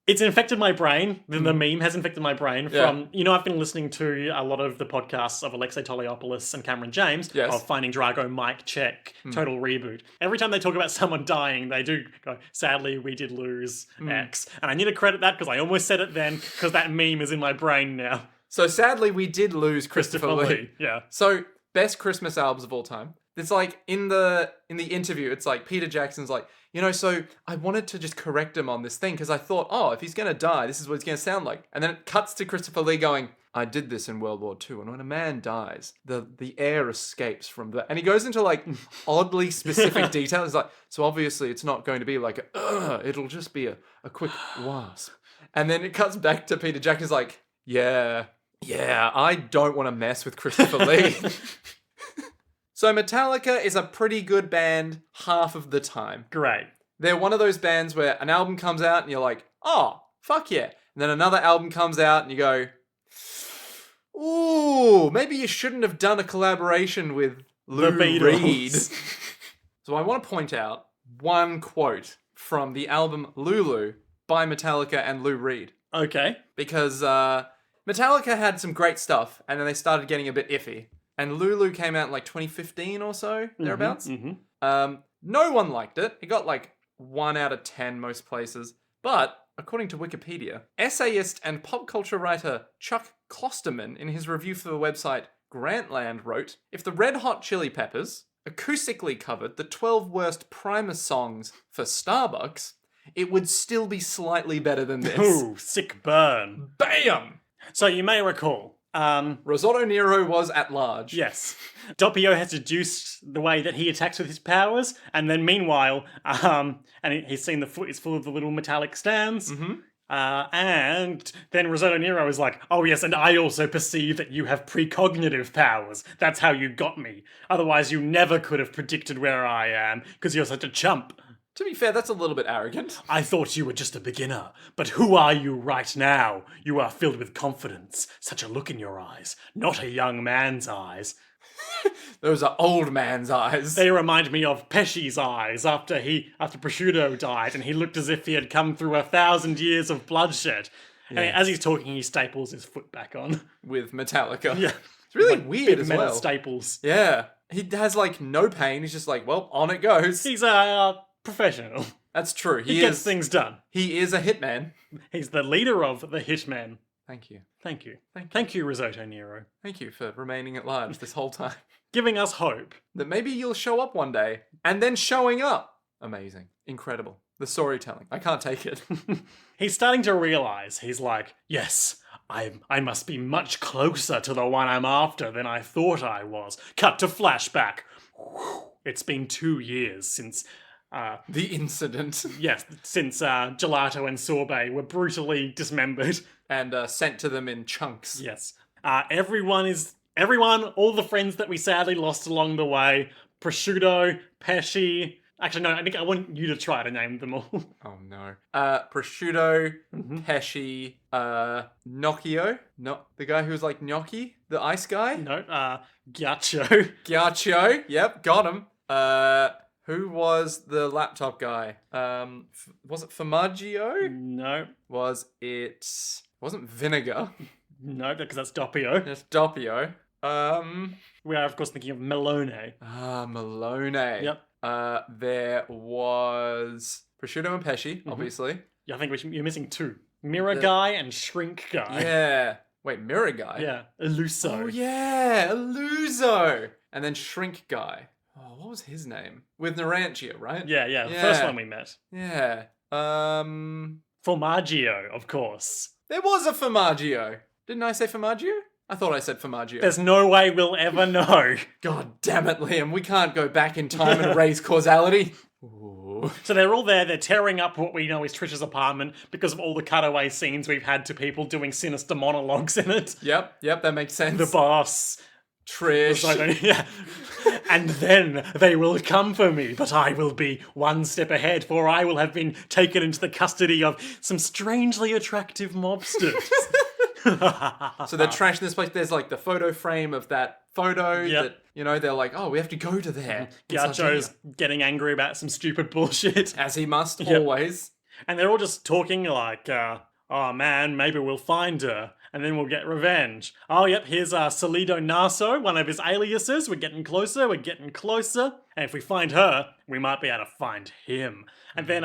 It's infected my brain. The meme has infected my brain from, I've been listening to a lot of the podcasts of Alexei Toliopoulos and Cameron James of Finding Drago, Mike Check, Total Reboot. Every time they talk about someone dying, they do go, sadly, we did lose X. And I need to credit that because I almost said it then because that meme is in my brain now. So sadly, we did lose Christopher Lee. Yeah. So best Christmas albums of all time. It's like in the interview, it's like Peter Jackson's like, so I wanted to just correct him on this thing because I thought, oh, if he's gonna die, this is what he's gonna sound like. And then it cuts to Christopher Lee going, I did this in World War II, and when a man dies, the air escapes from the... And he goes into like oddly specific details. It's like, so obviously it's not going to be like, it'll just be a quick wasp. And then it cuts back to Peter Jackson's like, yeah, I don't want to mess with Christopher Lee. So Metallica is a pretty good band half of the time. Great. They're one of those bands where an album comes out and you're like, oh, fuck yeah. And then another album comes out and you go, ooh, maybe you shouldn't have done a collaboration with Lou Reed. So I want to point out one quote from the album Lulu by Metallica and Lou Reed. Okay. Because Metallica had some great stuff and then they started getting a bit iffy. And Lulu came out in like 2015 or so, thereabouts. No one liked it. It got like 1 out of 10 most places. But according to Wikipedia, essayist and pop culture writer Chuck Klosterman, in his review for the website Grantland, wrote, if the Red Hot Chili Peppers acoustically covered the 12 worst Primus songs for Starbucks, it would still be slightly better than this. Ooh, sick burn. Bam! So you may recall, Risotto Nero was at large. yes, Doppio has deduced the way that he attacks with his powers, and then meanwhile, and he's seen the foot is full of the little metallic stands. And then Risotto Nero is like, oh yes, and I also perceive that you have precognitive powers. That's how you got me. Otherwise you never could have predicted where I am, because you're such a chump. To be fair, that's a little bit arrogant. I thought you were just a beginner, but who are you right now? You are filled with confidence, such a look in your eyes, not a young man's eyes. Those are old man's eyes. They remind me of Pesci's eyes after Prosciutto died, and he looked as if he had come through 1,000 years of bloodshed. And as he's talking, he staples his foot back on. With Metallica. Yeah. It's really Like weird big as metal well. staples. Yeah. He has like no pain. He's just like, well, on it goes. He's a professional. That's true. He gets things done. He is a hitman. He's the leader of the Hitmen. Thank you. Thank you. Thank you, Risotto Nero. Thank you for remaining at large this whole time. Giving us hope. That maybe you'll show up one day. And then showing up. Amazing. Incredible. The storytelling. I can't take it. He's starting to realize, he's like, yes, I must be much closer to the one I'm after than I thought I was. Cut to flashback. It's been 2 years since... the incident. Yes, since Gelato and Sorbet were brutally dismembered. And sent to them in chunks. Yes. Everyone, all the friends that we sadly lost along the way. Prosciutto, Pesci... Actually, no, I think I want you to try to name them all. Oh, no. Prosciutto, Pesci, Gnocchio. Not the guy who was like gnocchi? The ice guy? No, Ghiaccio. Ghiaccio. Yep, got him. Who was the laptop guy? Was it Formaggio? No. Wasn't Vinegar. No, because that's Doppio. It's Doppio. We are, of course, thinking of Melone. Malone. Yep. There was Prosciutto and Pesci, obviously. Yeah, I think you're missing 2. Mirror Guy and Shrink Guy. Yeah. Wait, Mirror Guy? Yeah, Eluso. Oh, yeah, Eluso. And then Shrink Guy. Oh, what was his name? With Narantia, right? Yeah, the first one we met. Yeah. Formaggio, of course. There was a Formaggio. Didn't I say Formaggio? I thought I said Formaggio. There's no way we'll ever know. God damn it, Liam. We can't go back in time and erase causality. Ooh. So they're all there, they're tearing up what we know is Trish's apartment because of all the cutaway scenes we've had to people doing sinister monologues in it. Yep, that makes sense. The boss. Trish. Yeah. And then they will come for me, but I will be one step ahead, for I will have been taken into the custody of some strangely attractive mobsters. So they're trashing this place. There's like the photo frame of that photo that, they're like, oh, we have to go to there. Ghiaccio's getting angry about some stupid bullshit. As he must, always. And they're all just talking like, oh man, maybe we'll find her. And then we'll get revenge. Oh, yep, here's Solido Naso, one of his aliases. We're getting closer. And if we find her, we might be able to find him. And then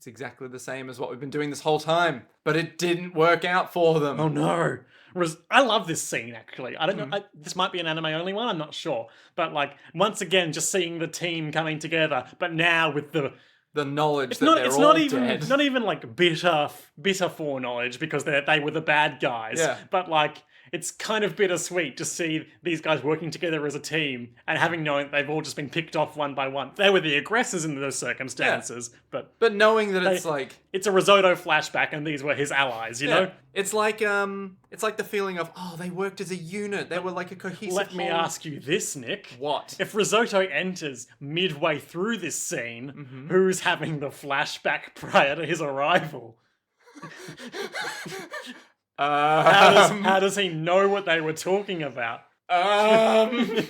It's exactly the same as what we've been doing this whole time, but it didn't work out for them. Oh no. I love this scene, actually. I don't know. This might be an anime only one, I'm not sure. But, like, once again, just seeing the team coming together, but now with the knowledge that it's they're not all even dead. not even like bitter foreknowledge because they were the bad guys. Yeah. But like it's kind of bittersweet to see these guys working together as a team and having known that they've all just been picked off one by one. They were the aggressors in those circumstances, but knowing that it's like it's a risotto flashback and these were his allies, you know? It's like the feeling of, oh, they worked as a unit. They were like a cohesive Let me whole. ask you this, Nick. What? If Risotto enters midway through this scene, who's having the flashback prior to his arrival? How does he know what they were talking about? Liam,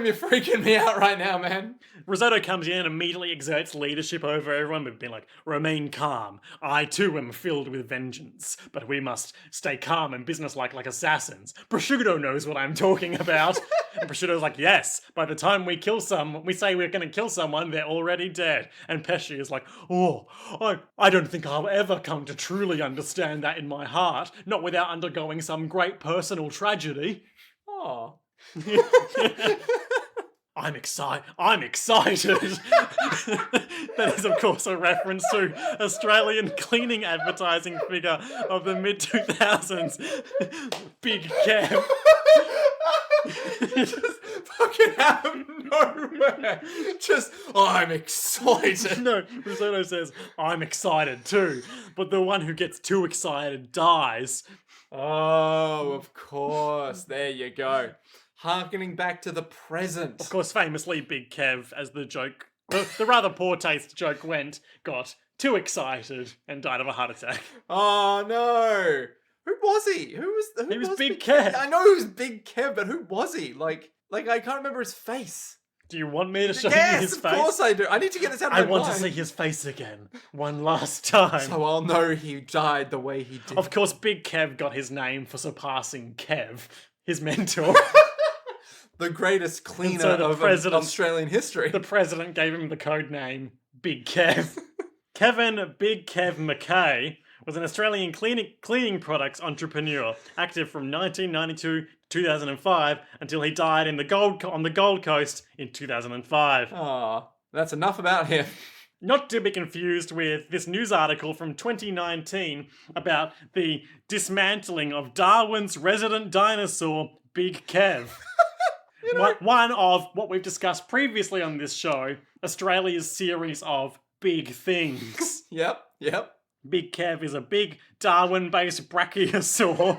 you're freaking me out right now, man. Risotto comes in and immediately exerts leadership over everyone. We've been like, remain calm. I too am filled with vengeance, but we must stay calm and businesslike like assassins. Prosciutto knows what I'm talking about. And Prosciutto's like, yes, by the time we say we're going to kill someone, they're already dead. And Pesci is like, oh, I don't think I'll ever come to truly understand that in my heart, not without undergoing some great personal tragedy. Oh. I'm excited. That is, of course, a reference to Australian cleaning advertising figure of the mid-2000s, Big Kev. Just fucking out of nowhere. Just, I'm excited. No, Risotto says, I'm excited too, but the one who gets too excited dies. Oh, of course. There you go. Harkening back to the present. Of course, famously, Big Kev, as the joke, the rather poor taste joke went, got too excited and died of a heart attack. Oh, no. Who was he? He was Big Kev. I know he was Big Kev, but who was he? Like I can't remember his face. Do you want me to show you his face? Yes, of course I do. I need to get this out of my mind. I want to see his face again. One last time. So I'll know he died the way he did. Of course, Big Kev got his name for surpassing Kev, his mentor. The greatest cleaner so of Australian history. The president gave him the code name Big Kev. Kevin Big Kev McKay was an Australian cleaning products entrepreneur, active from 1992 to 2005 until he died on the Gold Coast in 2005. Oh, that's enough about him. Not to be confused with this news article from 2019 about the dismantling of Darwin's resident dinosaur, Big Kev. One of what we've discussed previously on this show, Australia's series of big things. Yep. Big Kev is a big Darwin-based brachiosaur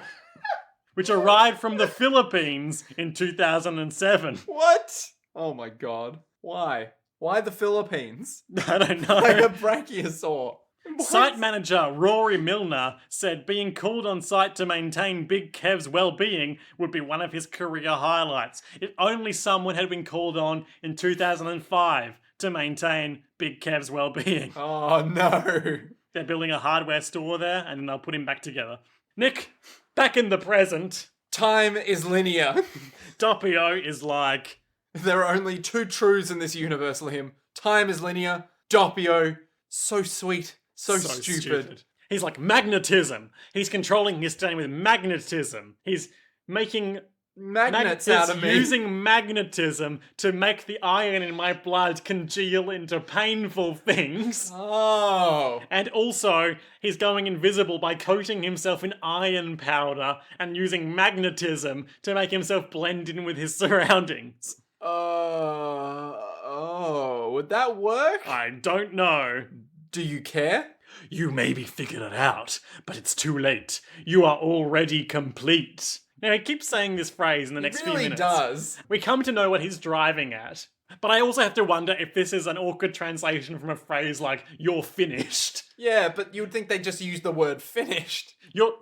which arrived from the Philippines in 2007. What? Oh my god. Why? Why the Philippines? I don't know. Like a brachiosaur. What? Site manager Rory Milner said being called on site to maintain Big Kev's well-being would be one of his career highlights. If only someone had been called on in 2005 to maintain Big Kev's well-being. Oh no. They're building a hardware store there and then they'll put him back together. Nick, back in the present. Time is linear. Doppio is like... There are only two truths in this universe, Liam. Time is linear. Doppio, so sweet. So stupid. He's like magnetism. He's controlling his destiny with magnetism. He's making magnets out of me. Using magnetism to make the iron in my blood congeal into painful things. Oh. And also, he's going invisible by coating himself in iron powder and using magnetism to make himself blend in with his surroundings. Would that work? I don't know. Do you care? You maybe figured it out, but it's too late. You are already complete. Now, he keeps saying this phrase in the next few minutes. He really does. We come to know what he's driving at. But I also have to wonder if this is an awkward translation from a phrase like, you're finished. Yeah, but you would think they just use the word finished. You're...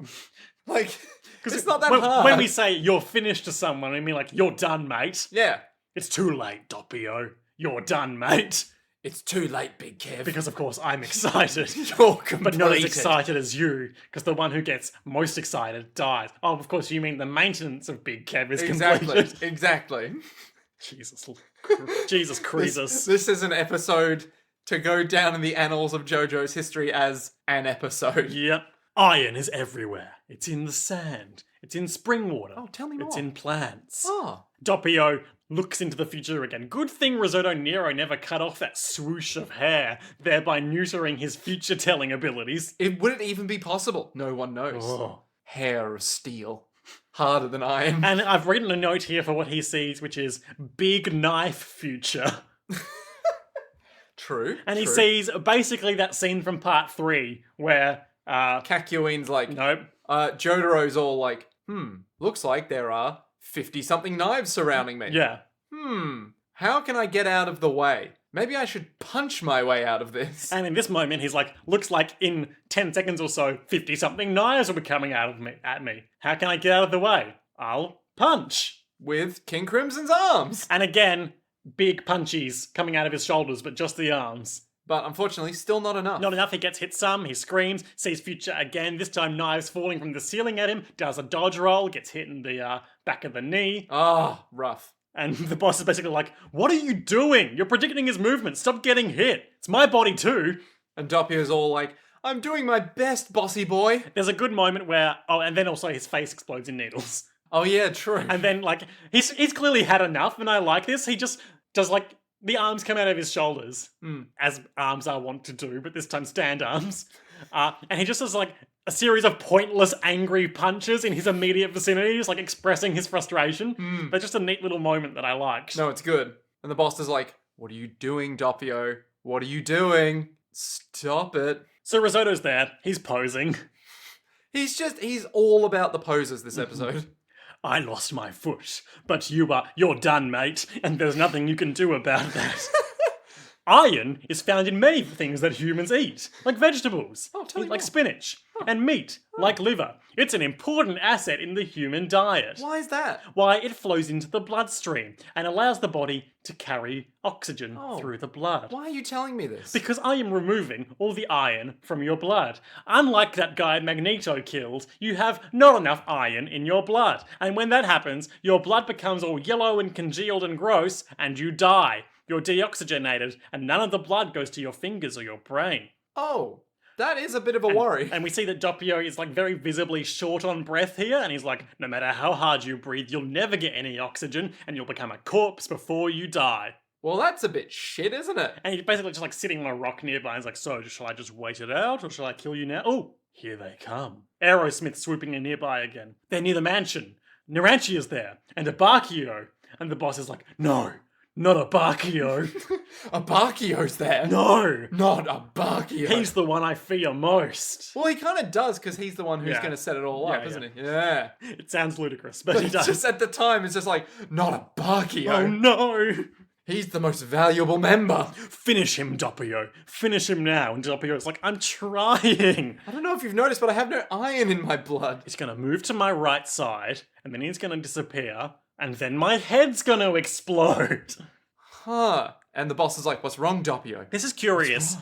Like, it's not that hard. When we say you're finished to someone, I mean like, you're done, mate. Yeah. It's too late, Doppio. You're done, mate. It's too late, Big Kev. Because, of course, I'm excited. You're completed. But not as excited as you, because the one who gets most excited dies. Oh, of course, you mean the maintenance of Big Kev is completed. Exactly. Jesus Croesus. This is an episode to go down in the annals of JoJo's history as an episode. Yep. Iron is everywhere. It's in the sand. It's in spring water. Oh, tell me more. It's in plants. Oh. Doppio looks into the future again. Good thing Risotto Nero never cut off that swoosh of hair, thereby neutering his future-telling abilities. Would it even be possible? No one knows. Oh. Hair of steel. Harder than iron. And I've written a note here for what he sees, which is big knife future. True. And he true. sees basically that scene from part 3 where, Kakyoin's like, nope. Jotaro's all like, looks like there are 50-something knives surrounding me. Yeah. How can I get out of the way? Maybe I should punch my way out of this. And in this moment, he's like, looks like in 10 seconds or so, 50-something knives will be coming at me. How can I get out of the way? I'll punch. With King Crimson's arms. And again, big punchies coming out of his shoulders, but just the arms. But unfortunately, still not enough. Not enough, he gets hit some, he screams, sees Future again, this time knives falling from the ceiling at him, does a dodge roll, gets hit in the back of the knee. Rough. And the boss is basically like, what are you doing? You're predicting his movement, stop getting hit. It's my body too. And Doppio's all like, I'm doing my best, bossy boy. There's a good moment where, and then also his face explodes in needles. Oh yeah, true. And then, like, he's clearly had enough, and I like this. He just does, like, the arms come out of his shoulders, as arms are wont to do, but this time stand arms. And he just does, like, a series of pointless, angry punches in his immediate vicinity, just, like, expressing his frustration. But just a neat little moment that I liked. No, it's good. And the boss is like, what are you doing, Doppio? What are you doing? Stop it. So Risotto's there. He's posing. He's all about the poses this episode. I lost my foot, but you're done, mate, and there's nothing you can do about that. Iron is found in many things that humans eat, like vegetables, tell me like more. spinach, and meat, like liver. It's an important asset in the human diet. Why is that? Why, it flows into the bloodstream and allows the body to carry oxygen through the blood. Why are you telling me this? Because I am removing all the iron from your blood. Unlike that guy Magneto killed, you have not enough iron in your blood. And when that happens, your blood becomes all yellow and congealed and gross, and you die. You're deoxygenated, and none of the blood goes to your fingers or your brain. Oh, that is a bit of a worry. And we see that Doppio is like very visibly short on breath here, and he's like, no matter how hard you breathe, you'll never get any oxygen, and you'll become a corpse before you die. Well, that's a bit shit, isn't it? And he's basically just like sitting on a rock nearby, and he's like, so, shall I just wait it out, or shall I kill you now? Oh, here they come. Aerosmith swooping in nearby again. They're near the mansion. Naranchia's there, and Abakio. And the boss is like, no, not Abakio. Abakio's there. No. Not Abakio. He's the one I fear most. Well, he kind of does, because he's the one who's Yeah. going to set it all up, Yeah, isn't he? Yeah. It sounds ludicrous, but But he it's does. just at the time, it's just like, not Abakio. Oh no! He's the most valuable member. Finish him, Doppio. Finish him now. And Doppio's like, I'm trying. I don't know if you've noticed, but I have no iron in my blood. He's gonna move to my right side, and then he's gonna disappear, and then my head's gonna explode. Huh. And the boss is like, what's wrong, Doppio? This is curious.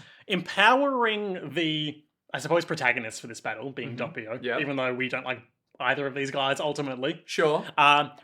Empowering the, I suppose, protagonist for this battle, being Doppio, Yeah. even though we don't like either of these guys ultimately, Sure.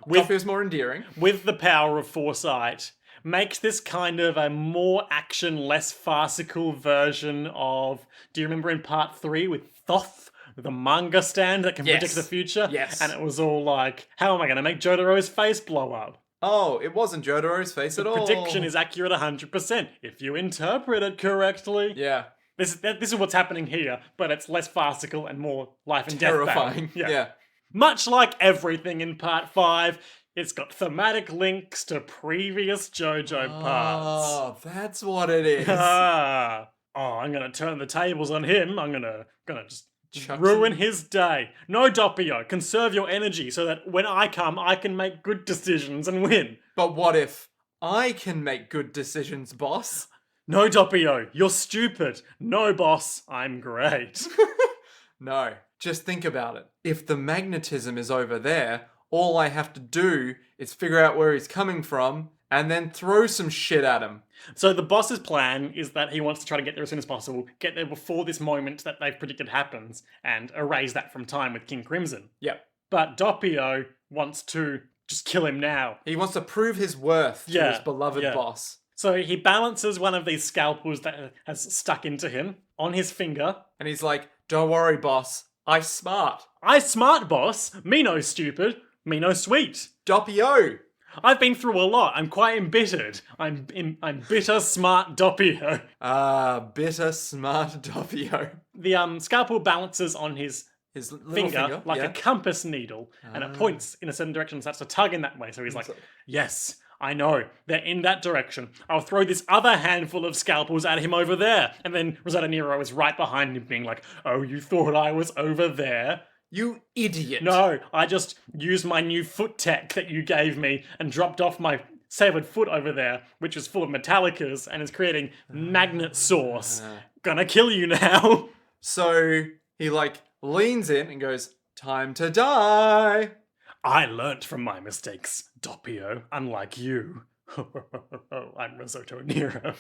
with, Doppio's more endearing. with the power of foresight, makes this kind of a more action, less farcical version of, do you remember in part 3 with Thoth? The manga stand that can Yes. predict the future? Yes. And it was all like, how am I going to make Jotaro's face blow up? Oh, it wasn't Jotaro's face at all. Prediction is accurate 100% if you interpret it correctly. Yeah. This is what's happening here, but it's less farcical and more life and death Terrifying. battle. Yeah. Much like everything in part 5, it's got thematic links to previous JoJo parts. Oh, that's what it is. I'm gonna turn the tables on him. I'm gonna just Chuck ruin some- his day. No, Doppio, conserve your energy so that when I come, I can make good decisions and win. But what if I can make good decisions, boss? No, Doppio, you're stupid. No, boss, I'm great. No. Just think about it. If the magnetism is over there, all I have to do is figure out where he's coming from and then throw some shit at him. So the boss's plan is that he wants to try to get there as soon as possible, get there before this moment that they've predicted happens, and erase that from time with King Crimson. Yep. But Doppio wants to just kill him now. He wants to prove his worth to Yeah, his beloved yeah. boss. So he balances one of these scalpels that has stuck into him on his finger. And he's like, don't worry, boss. I smart. I smart, boss. Me no stupid. Me no sweet. Doppio. I've been through a lot. I'm quite embittered. I'm bitter, smart Doppio. Bitter, smart Doppio. The scalpel balances on his His little finger like yeah. a compass needle, and it points in a certain direction and starts to tug in that way. So he's like, yes, I know, they're in that direction. I'll throw this other handful of scalpels at him over there. And then Risotto Nero is right behind him being like, oh, you thought I was over there? You idiot. No, I just used my new foot tech that you gave me and dropped off my severed foot over there, which is full of Metallicas and is creating magnet sauce. Gonna kill you now. So he like leans in and goes, time to die. I learnt from my mistakes, Doppio, unlike you. I'm Risotto Nero,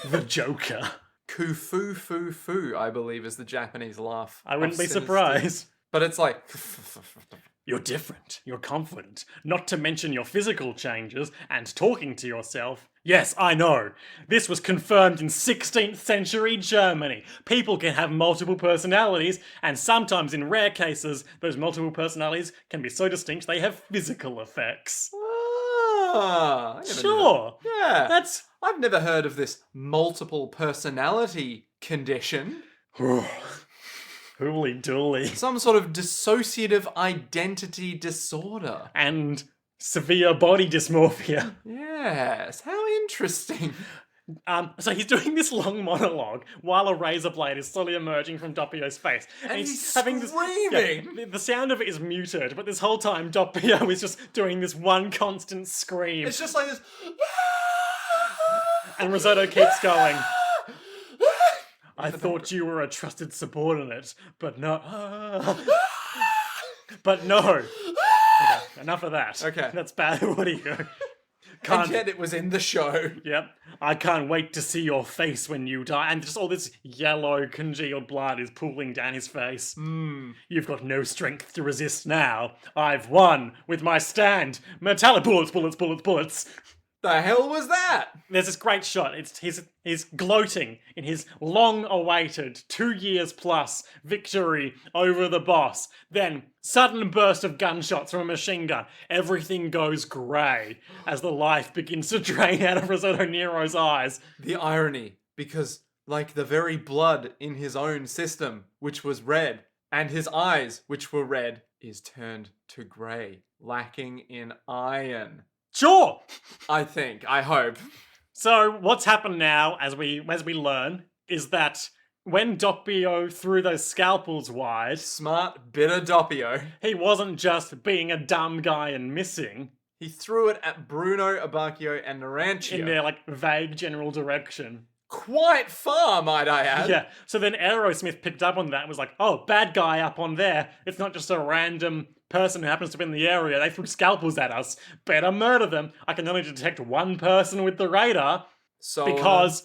the Joker. Kufu fu fu, I believe, is the Japanese laugh. I wouldn't of be Sinister. surprised. But it's like, You're different, you're confident, not to mention your physical changes and talking to yourself. Yes, I know. This was confirmed in 16th century Germany. People can have multiple personalities, and sometimes in rare cases, those multiple personalities can be so distinct they have physical effects. I never knew Sure. that. Yeah. That's... I've never heard of this multiple personality condition. Hooly dooly. Some sort of dissociative identity disorder. And severe body dysmorphia. Yes, how interesting. So he's doing this long monologue while a razor blade is slowly emerging from Doppio's face. And he's having this... screaming. Yeah, the sound of it is muted, but this whole time Doppio is just doing this one constant scream. It's just like this. And Risotto keeps going. I thought you were a trusted subordinate, but no. But no. Okay, enough of that. Okay. That's bad audio. And yet it was in the show. Yep. I can't wait to see your face when you die. And just all this yellow congealed blood is pooling down his face. You've got no strength to resist now. I've won with my stand. Metallic bullets, bullets, bullets, bullets. The hell was that? There's this great shot. He's gloating in his long-awaited 2 years plus victory over the boss. Then, sudden burst of gunshots from a machine gun. Everything goes grey as the life begins to drain out of Risotto Nero's eyes. The irony, because like the very blood in his own system, which was red, and his eyes, which were red, is turned to grey, lacking in iron. Sure! I hope. So, what's happened now, as we learn, is that when Doppio threw those scalpels wide, Smart, bitter Doppio. he wasn't just being a dumb guy and missing He threw it at Bruno, Abacchio, and Narancio. in their, like, vague general direction. Quite far, might I add. Yeah, so then Aerosmith picked up on that and was like, oh, bad guy up on there. It's not just a random person who happens to be in the area. They threw scalpels at us. Better murder them. I can only detect one person with the radar So because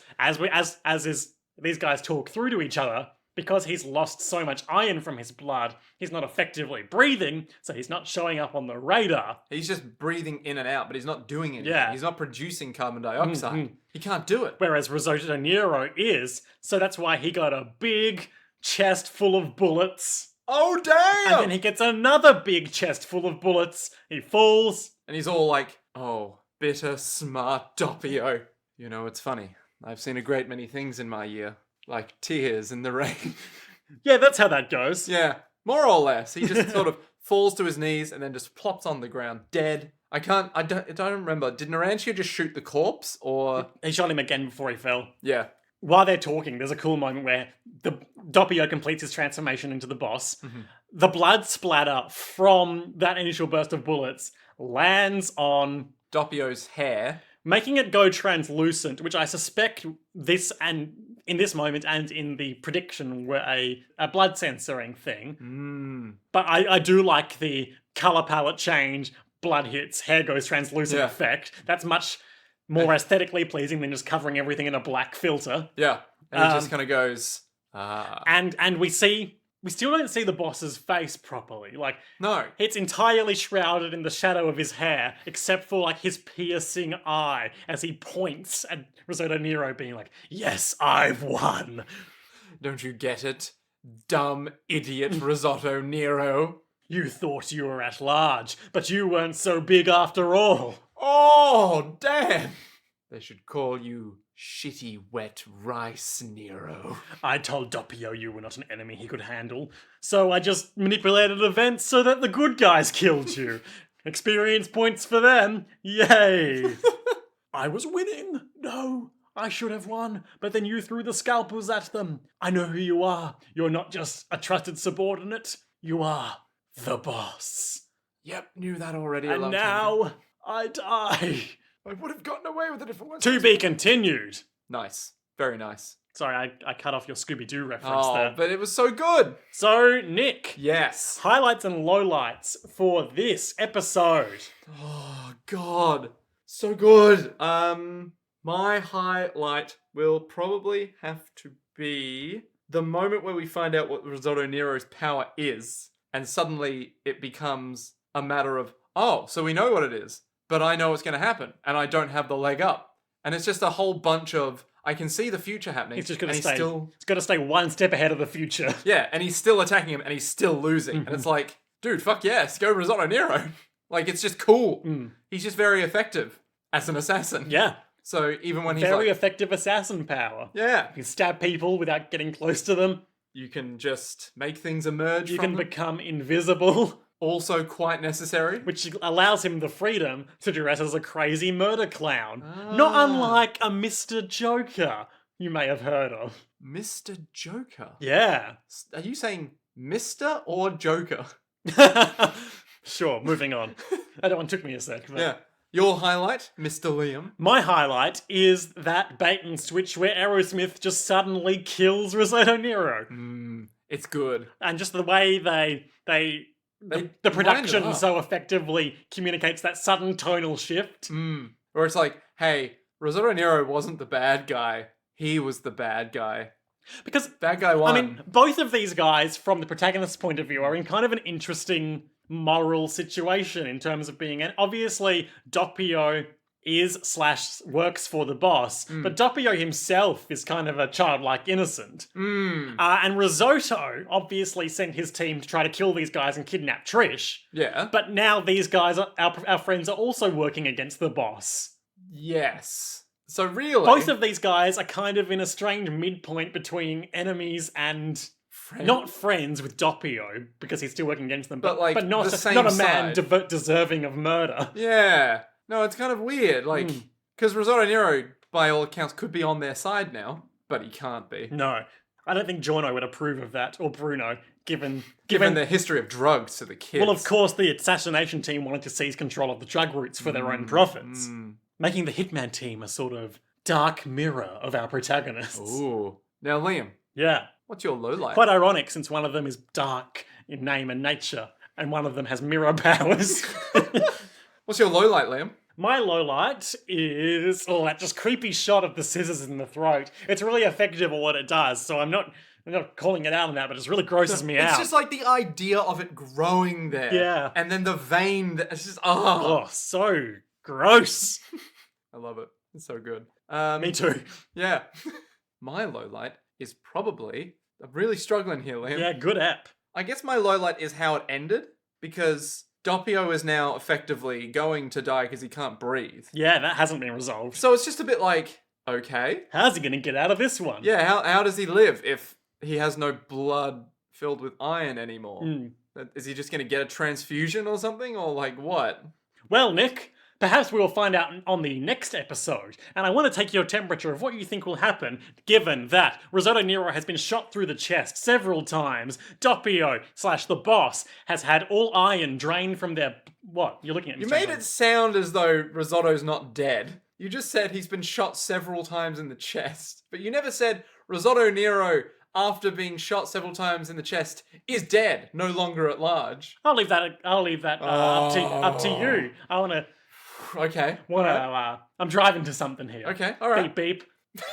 these guys talk through to each other, because he's lost so much iron from his blood, he's not effectively breathing, so he's not showing up on the radar. he's just breathing in and out, but he's not doing anything. Yeah. He's not producing carbon dioxide. He can't do it. Whereas Risotto Nero is, so that's why he got a big chest full of bullets. Oh, damn! And then he gets another big chest full of bullets. He falls. And he's all like, oh, bitter, smart Doppio. You know, it's funny. I've seen a great many things in my year, like tears in the rain. Yeah, that's how that goes. Yeah, more or less. He just sort of falls to his knees and then just plops on the ground, dead. I don't remember. Did Narancio just shoot the corpse, or? He shot him again before he fell. Yeah. While they're talking, there's a cool moment where the Doppio completes his transformation into the boss. The blood splatter from that initial burst of bullets lands on, Doppio's hair. making it go translucent, which I suspect this and in this moment and in the prediction were a blood censoring thing. But I do like the color palette change, blood hits, hair goes translucent effect. That's much more aesthetically pleasing than just covering everything in a black filter. Yeah. And he just kind of goes, ah. And we see we still don't see the boss's face properly. Like, No. it's entirely shrouded in the shadow of his hair, except for like his piercing eye as he points at Risotto Nero, being like, "Yes, I've won." Don't you get it? Dumb idiot Risotto Nero. You thought you were at large, but you weren't so big after all. Oh, damn! They should call you Shitty Wet Rice Nero. I told Doppio you were not an enemy he could handle, so I just manipulated events so that the good guys killed you. Experience points for them. Yay! I was winning. No, I should have won, but then you threw the scalpels at them. I know who you are. You're not just a trusted subordinate. You are the boss. Yep, knew that already. a And long time ago. now I die. I would have gotten away with it if it wasn't. To be continued. Nice. Very nice. Sorry, I cut off your Scooby-Doo reference Oh, there. but it was so good. So, Nick, Yes. highlights and lowlights for this episode. Oh, God. So good. My highlight will probably have to be the moment where we find out what Risotto Nero's power is, and suddenly it becomes a matter of, oh, so we know what it is, but I know what's going to happen, and I don't have the leg up. And it's just a whole bunch of, I can see the future happening. He's just going to and stay. Still, He's got to stay one step ahead of the future. yeah, and he's still attacking him, and he's still losing. And it's like, dude, fuck yes, go Risotto Nero. Like, it's just cool. He's just very effective as an assassin. Yeah, So even when he's very like, effective assassin power. yeah, You can stab people without getting close to them. you can just make things emerge You from can them. become invisible, Also quite necessary. which allows him the freedom to dress as a crazy murder clown. Not unlike a Mr. Joker you may have heard of. Mr. Joker. Yeah. Are you saying Mr. or Joker? Sure, moving on. That one took me a sec. But Yeah. Your highlight, Mr. Liam. my highlight is that bait and switch where Aerosmith just suddenly kills Risotto Nero. It's good. And just the way the wind production it up. so effectively communicates that sudden tonal shift. Where it's like, hey, Risotto Nero wasn't the bad guy. He was the bad guy. Because, Bad guy won. I mean, both of these guys, from the protagonist's point of view, are in kind of an interesting moral situation in terms of being... And obviously, Doppio is/works for the boss, but Doppio himself is kind of a childlike innocent. And Risotto obviously sent his team to try to kill these guys and kidnap Trish. yeah. But now these guys, our friends, are also working against the boss. Yes. So really, Both of these guys are kind of in a strange midpoint between enemies and not friends with Doppio because he's still working against them, But, like, not the same not a man side. deserving of murder. Yeah. No, it's kind of weird. Like, because Risotto Nero, by all accounts, could be on their side now, but he can't be. No, I don't think Giorno would approve of that, or Bruno, given Given the history of drugs to the kids. well, of course, the assassination team wanted to seize control of the drug routes for their own profits, making the Hitman team a sort of dark mirror of our protagonists. Ooh. Now, Liam, Yeah. what's your low light? Quite ironic since one of them is dark in name and nature, and one of them has mirror powers. What's your low light, Liam? My low light is that just creepy shot of the scissors in the throat. It's really effective at what it does, so I'm not calling it out on that, but it really grosses me It's out. just like the idea of it growing there. Yeah. And then the vein, it's just, Oh, so gross. I love it. It's so good. Me too. Yeah. My low light is probably, I'm really struggling here, Liam. Yeah, good app. I guess my low light is how it ended, because Doppio is now effectively going to die because he can't breathe. Yeah, that hasn't been resolved. So it's just a bit like, okay. How's he gonna get out of this one? Yeah, how does he live if he has no blood filled with iron anymore? Is he just going to get a transfusion or something? Or like what? Well, Nick, perhaps we'll find out on the next episode, and I want to take your temperature of what you think will happen, given that Risotto Nero has been shot through the chest several times. Doppio/the boss has had all iron drained from their... What? You're looking at me. You made it sound as though Risotto's not dead. You just said he's been shot several times in the chest. But you never said Risotto Nero, after being shot several times in the chest, is dead, no longer at large. I'll leave that up to you. I want to... Okay. I'm driving to something here. Okay, alright. Beep, beep.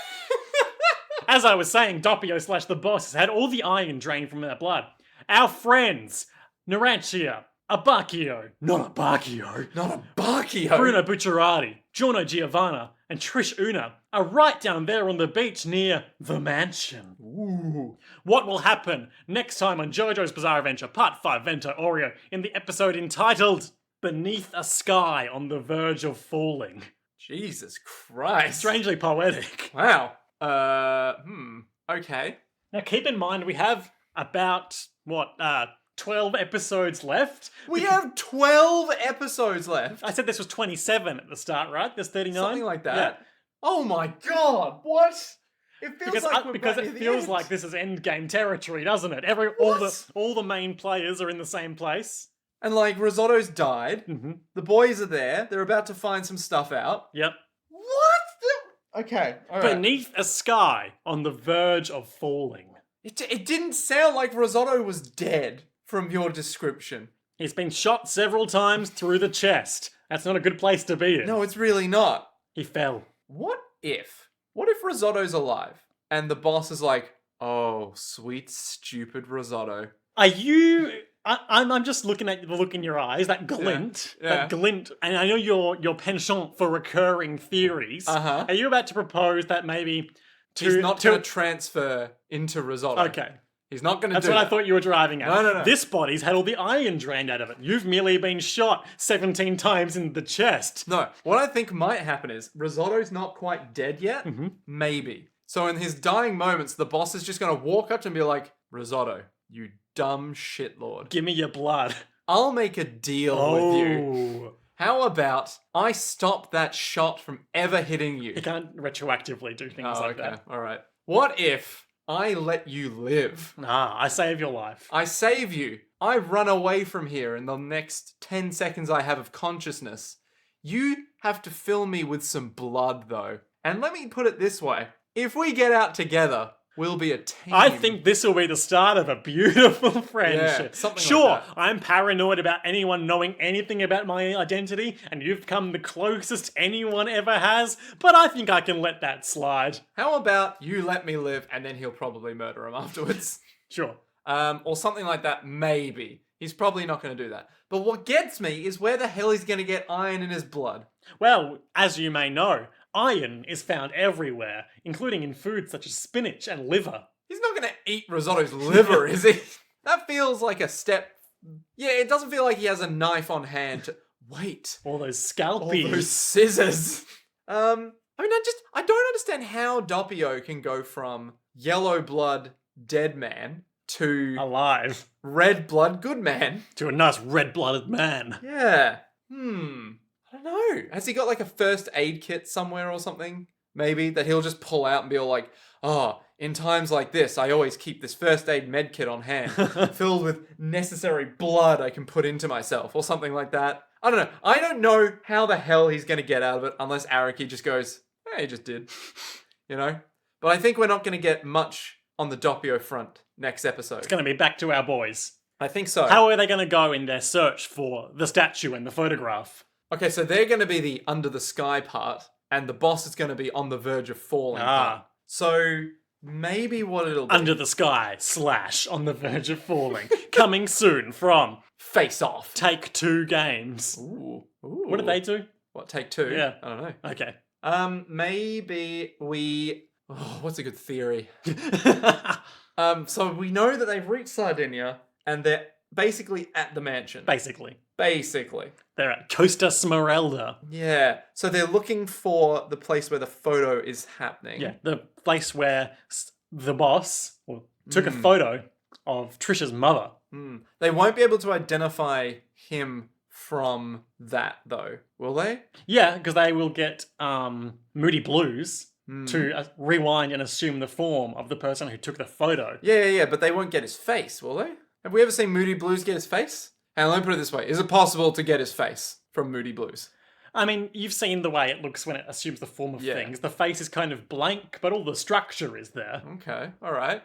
As I was saying, Doppio slash the boss has had all the iron drained from their blood. Our friends, Narantia, Abacchio, not Abacchio, Not a Bacchio. Bruno Bucciarati, Giorno Giovanna, and Trish Una are right down there on the beach near the mansion. Ooh. What will happen next time on JoJo's Bizarre Adventure Part 5 Vento Oreo in the episode entitled Beneath a Sky on the Verge of Falling? Jesus Christ. Strangely poetic. Wow. Okay. Now keep in mind we have about, 12 episodes left? We have 12 episodes left. I said this was 27 at the start, right? There's 39? Something like that. Yeah. Oh my god, what? It feels like we're because right it near the feels end. like this is endgame territory, doesn't it? All the main players are in the same place. And like, Risotto's died. Mm-hmm. The boys are there. They're about to find some stuff out. Yep. What? Okay, alright. Beneath a sky on the verge of falling. It didn't sound like Risotto was dead from your description. He's been shot several times through the chest. That's not a good place to be in. No, it's really not. He fell. What if Risotto's alive and the boss is like, oh, sweet, stupid Risotto. Are you... I'm just looking at the look in your eyes, that glint. Yeah. That glint. And I know your penchant for recurring theories. Uh-huh. Are you about to propose that maybe... He's not going to transfer into Risotto. Okay. He's not going to do That's what that. I thought you were driving at. No. This body's had all the iron drained out of it. You've merely been shot 17 times in the chest. No, what I think might happen is Risotto's not quite dead yet. Mm-hmm. Maybe. So in his dying moments, the boss is just going to walk up to him and be like, Risotto, you dumb shitlord. Give me your blood. I'll make a deal with you. Oh. How about I stop that shot from ever hitting you? You can't retroactively do things like that. All right. What if I let you live? I save your life. I save you. I run away from here in the next 10 seconds I have of consciousness. You have to fill me with some blood, though. And let me put it this way. If we get out together, we'll be a team. I think this will be the start of a beautiful friendship. something like sure, that. I'm paranoid about anyone knowing anything about my identity, and you've come the closest anyone ever has, but I think I can let that slide. How about you let me live, and then he'll probably murder him afterwards? Sure. Or something like that, maybe. He's probably not going to do that. But what gets me is where the hell he's going to get iron in his blood. Well, as you may know, iron is found everywhere, including in foods such as spinach and liver. He's not going to eat Risotto's liver, is he? That feels like a step. Yeah, it doesn't feel like he has a knife on hand to... Wait. All those All scalpies. those scissors. I don't understand how Doppio can go from yellow blood dead man to Alive. red blood good man. To a nice red-blooded man. Yeah. I don't know. Has he got like a first aid kit somewhere or something? Maybe that he'll just pull out and be all like, oh, in times like this, I always keep this first aid med kit on hand, filled with necessary blood I can put into myself, or something like that. I don't know. I don't know how the hell he's going to get out of it unless Araki just goes, hey, he just did. You know? But I think we're not going to get much on the Doppio front next episode. It's going to be back to our boys. I think so. How are they going to go in their search for the statue and the photograph? Okay, so they're going to be the under the sky part, and the boss is going to be on the verge of falling part. So maybe what it'll be... Under the sky / on the verge of falling. Coming soon from Face Off. Take Two Games. Ooh. What did they do? What, Take Two? Yeah. I don't know. Okay. Maybe we... Oh, what's a good theory? So we know that they've reached Sardinia, and they're basically at the mansion. Basically. They're at Costa Smeralda. Yeah. So they're looking for the place where the photo is happening. Yeah, the place where the boss took a photo of Trisha's mother. They won't be able to identify him from that, though, will they? Yeah, because they will get Moody Blues to rewind and assume the form of the person who took the photo. Yeah, but they won't get his face, will they? Have we ever seen Moody Blues get his face? And let me put it this way. Is it possible to get his face from Moody Blues? I mean, you've seen the way it looks when it assumes the form of things. The face is kind of blank, but all the structure is there. Okay, alright.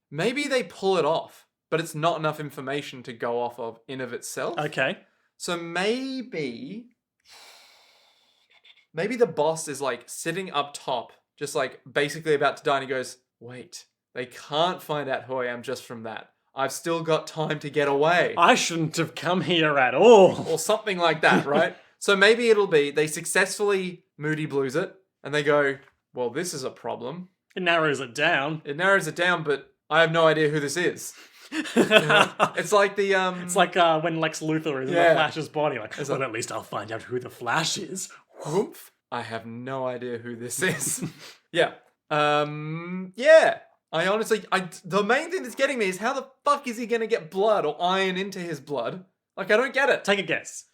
Maybe they pull it off, but it's not enough information to go off of in of itself. Okay. So maybe the boss is like sitting up top just like basically about to die, and he goes, wait, they can't find out who I am just from that. I've still got time to get away. I shouldn't have come here at all. Or something like that, right? So maybe it'll be they successfully Moody Blues it, and they go, well, this is a problem. It narrows it down. It narrows it down, but I have no idea who this is. You know? It's like the It's like when Lex Luthor is in the Flash's body. Like, well, at least I'll find out who the Flash is. Whoomph. I have no idea who this is. Yeah. Yeah. I honestly, the main thing that's getting me is how the fuck is he gonna get blood or iron into his blood? Like, I don't get it. Take a guess.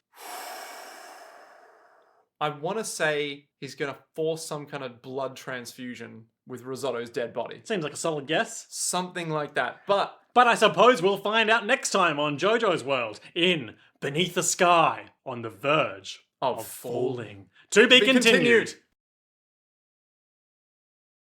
I want to say he's gonna force some kind of blood transfusion with Risotto's dead body. Seems like a solid guess. Something like that. But I suppose we'll find out next time on JoJo's World in Beneath the Sky on the Verge of falling. To be continued.